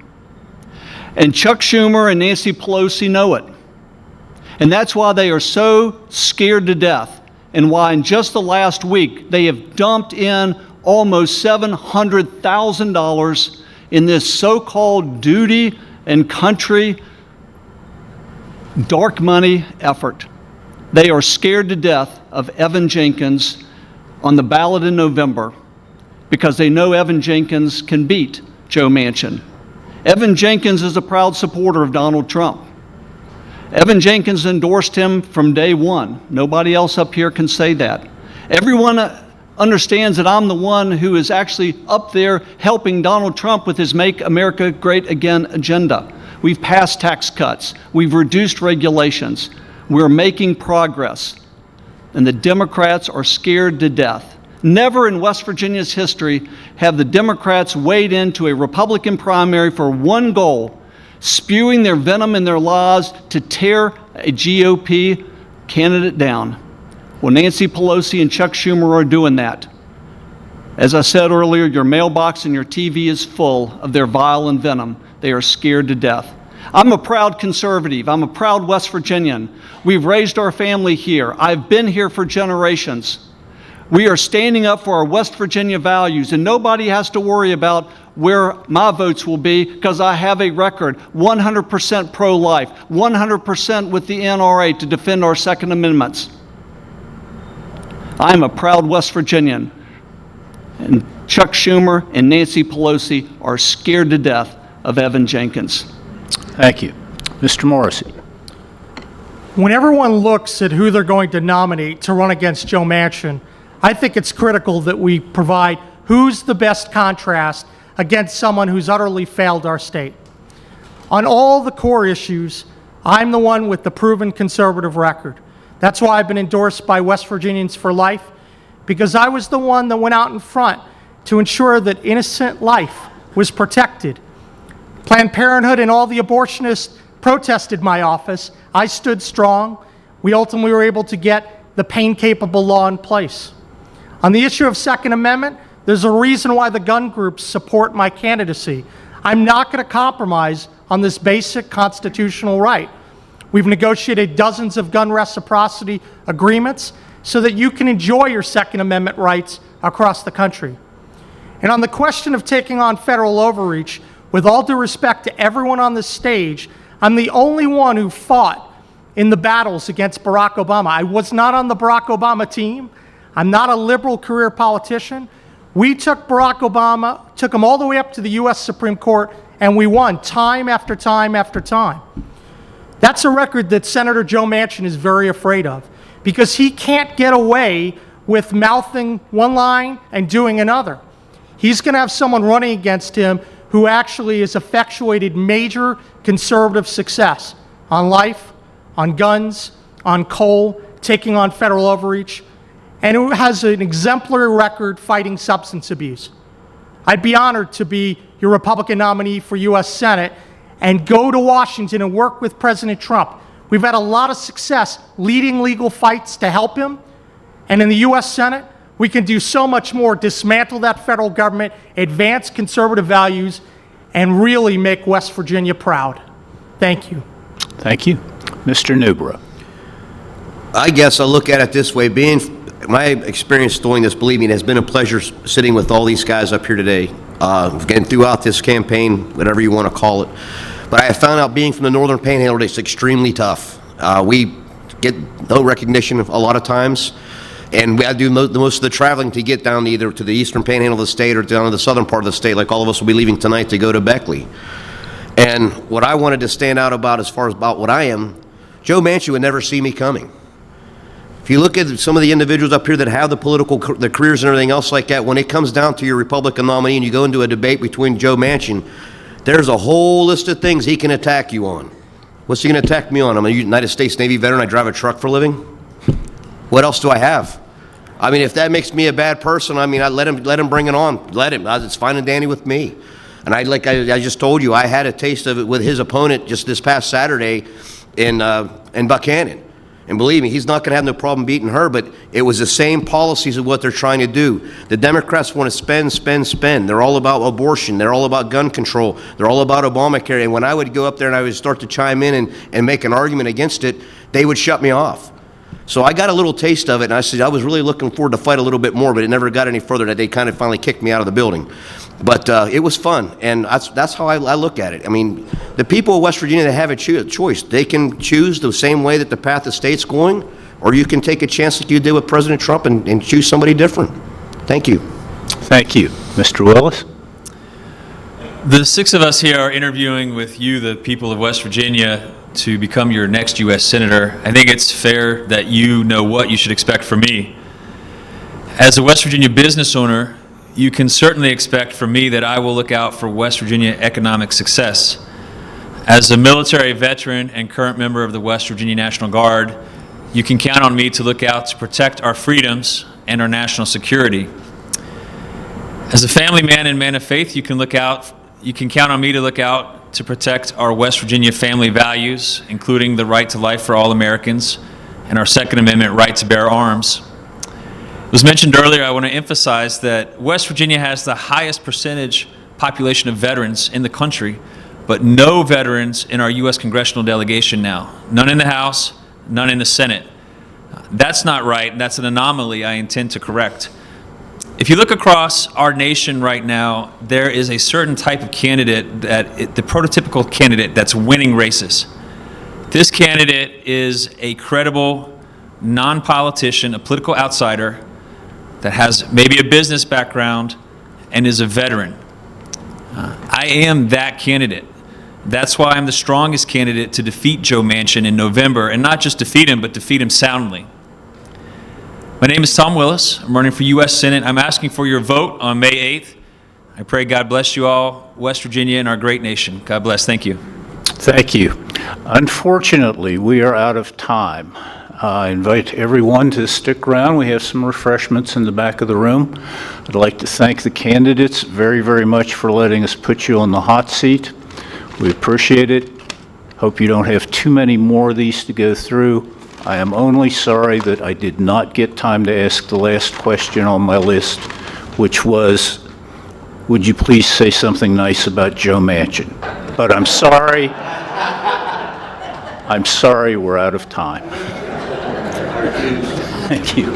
And Chuck Schumer and Nancy Pelosi know it. And that's why they are so scared to death, and why in just the last week they have dumped in almost $700,000 in this so-called duty and country dark money effort. They are scared to death of Evan Jenkins on the ballot in November because they know Evan Jenkins can beat Joe Manchin. Evan Jenkins is a proud supporter of Donald Trump. Evan Jenkins endorsed him from day one. Nobody else up here can say that. Everyone understands that I'm the one who is actually up there helping Donald Trump with his Make America Great Again agenda. We've passed tax cuts. We've reduced regulations. We're making progress. And the Democrats are scared to death. Never in West Virginia's history have the Democrats weighed into a Republican primary for one goal, spewing their venom in their lies to tear a GOP candidate down. Well, Nancy Pelosi and Chuck Schumer are doing that. As I said earlier, your mailbox and your TV is full of their vile and venom. They are scared to death. I'm a proud conservative. I'm a proud West Virginian. We've raised our family here. I've been here for generations. We are standing up for our West Virginia values, and nobody has to worry about where my votes will be because I have a record 100% pro-life, 100% with the NRA to defend our Second Amendments. I'm a proud West Virginian, and Chuck Schumer and Nancy Pelosi are scared to death of Evan Jenkins. Thank you. Mr. Morrisey. When everyone looks at who they're going to nominate to run against Joe Manchin, I think it's critical that we provide who's the best contrast against someone who's utterly failed our state. On all the core issues, I'm the one with the proven conservative record. That's why I've been endorsed by West Virginians for life, because I was the one that went out in front to ensure that innocent life was protected. Planned Parenthood and all the abortionists protested my office. I stood strong. We ultimately were able to get the pain-capable law in place. On the issue of Second Amendment, there's a reason why the gun groups support my candidacy. I'm not going to compromise on this basic constitutional right. We've negotiated dozens of gun reciprocity agreements so that you can enjoy your Second Amendment rights across the country. And on the question of taking on federal overreach, with all due respect to everyone on this stage, I'm the only one who fought in the battles against Barack Obama. I was not on the Barack Obama team. I'm not a liberal career politician. We took Barack Obama, took him all the way up to the U.S. Supreme Court, and we won time after time after time. That's a record that Senator Joe Manchin is very afraid of, because he can't get away with mouthing one line and doing another. He's going to have someone running against him who actually has effectuated major conservative success on life, on guns, on coal, taking on federal overreach, and who has an exemplary record fighting substance abuse. I'd be honored to be your Republican nominee for U.S. Senate and go to Washington and work with President Trump. We've had a lot of success leading legal fights to help him, and in the U.S. Senate, we can do so much more, dismantle that federal government, advance conservative values, and really make West Virginia proud. Thank you. Thank you. Mr. Newbrough. I guess I'll look at it this way. My experience doing this, believe me, it has been a pleasure sitting with all these guys up here today, again, throughout this campaign, whatever you want to call it. But I have found out being from the Northern Panhandle, it's extremely tough. We get no recognition a lot of times, and we have to do most of the traveling to get down either to the eastern panhandle of the state or down to the southern part of the state, like all of us will be leaving tonight to go to Beckley. And what I wanted to stand out about as far as about what I am, Joe Manchin would never see me coming. If you look at some of the individuals up here that have the careers and everything else like that, when it comes down to your Republican nominee and you go into a debate between Joe Manchin, there's a whole list of things he can attack you on. What's he going to attack me on? I'm a United States Navy veteran. I drive a truck for a living. What else do I have? I mean, if that makes me a bad person, I mean, I let him bring it on. Let him. It's fine and dandy with me. And I just told you, I had a taste of it with his opponent just this past Saturday in Buchanan. And believe me, he's not going to have no problem beating her, but it was the same policies of what they're trying to do. The Democrats want to spend, spend, spend. They're all about abortion. They're all about gun control. They're all about Obamacare. And when I would go up there and I would start to chime in and make an argument against it, they would shut me off. So I got a little taste of it, and I said I was really looking forward to fight a little bit more, but it never got any further. That they kind of finally kicked me out of the building. But it was fun, and that's how I look at it. I mean, the people of West Virginia, they have a choice. They can choose the same way that the path the state's going, or you can take a chance like you did with President Trump and choose somebody different. Thank you. Thank you. Mr. Willis. The six of us here are interviewing with you, the people of West Virginia, to become your next U.S. Senator. I think it's fair that you know what you should expect from me. As a West Virginia business owner, you can certainly expect from me that I will look out for West Virginia economic success. As a military veteran and current member of the West Virginia National Guard, you can count on me to look out to protect our freedoms and our national security. As a family man and man of faith, you can count on me to look out to protect our West Virginia family values, including the right to life for all Americans and our Second Amendment right to bear arms. It was mentioned earlier, I want to emphasize that West Virginia has the highest percentage population of veterans in the country, but no veterans in our U.S. congressional delegation now. None in the House, none in the Senate. That's not right. That's an anomaly I intend to correct. If you look across our nation right now, there is a certain type of candidate, the prototypical candidate that's winning races. This candidate is a credible non-politician, a political outsider that has maybe a business background and is a veteran. I am that candidate. That's why I'm the strongest candidate to defeat Joe Manchin in November, and not just defeat him, but defeat him soundly. My name is Tom Willis. I'm running for U.S. Senate. I'm asking for your vote on May 8th. I pray God bless you all, West Virginia, and our great nation. God bless. Thank you. Thank you. Unfortunately, we are out of time. I invite everyone to stick around. We have some refreshments in the back of the room. I'd like to thank the candidates very, very much for letting us put you on the hot seat. We appreciate it. Hope you don't have too many more of these to go through. I am only sorry that I did not get time to ask the last question on my list, which was, would you please say something nice about Joe Manchin? But I'm sorry. I'm sorry we're out of time. Thank you.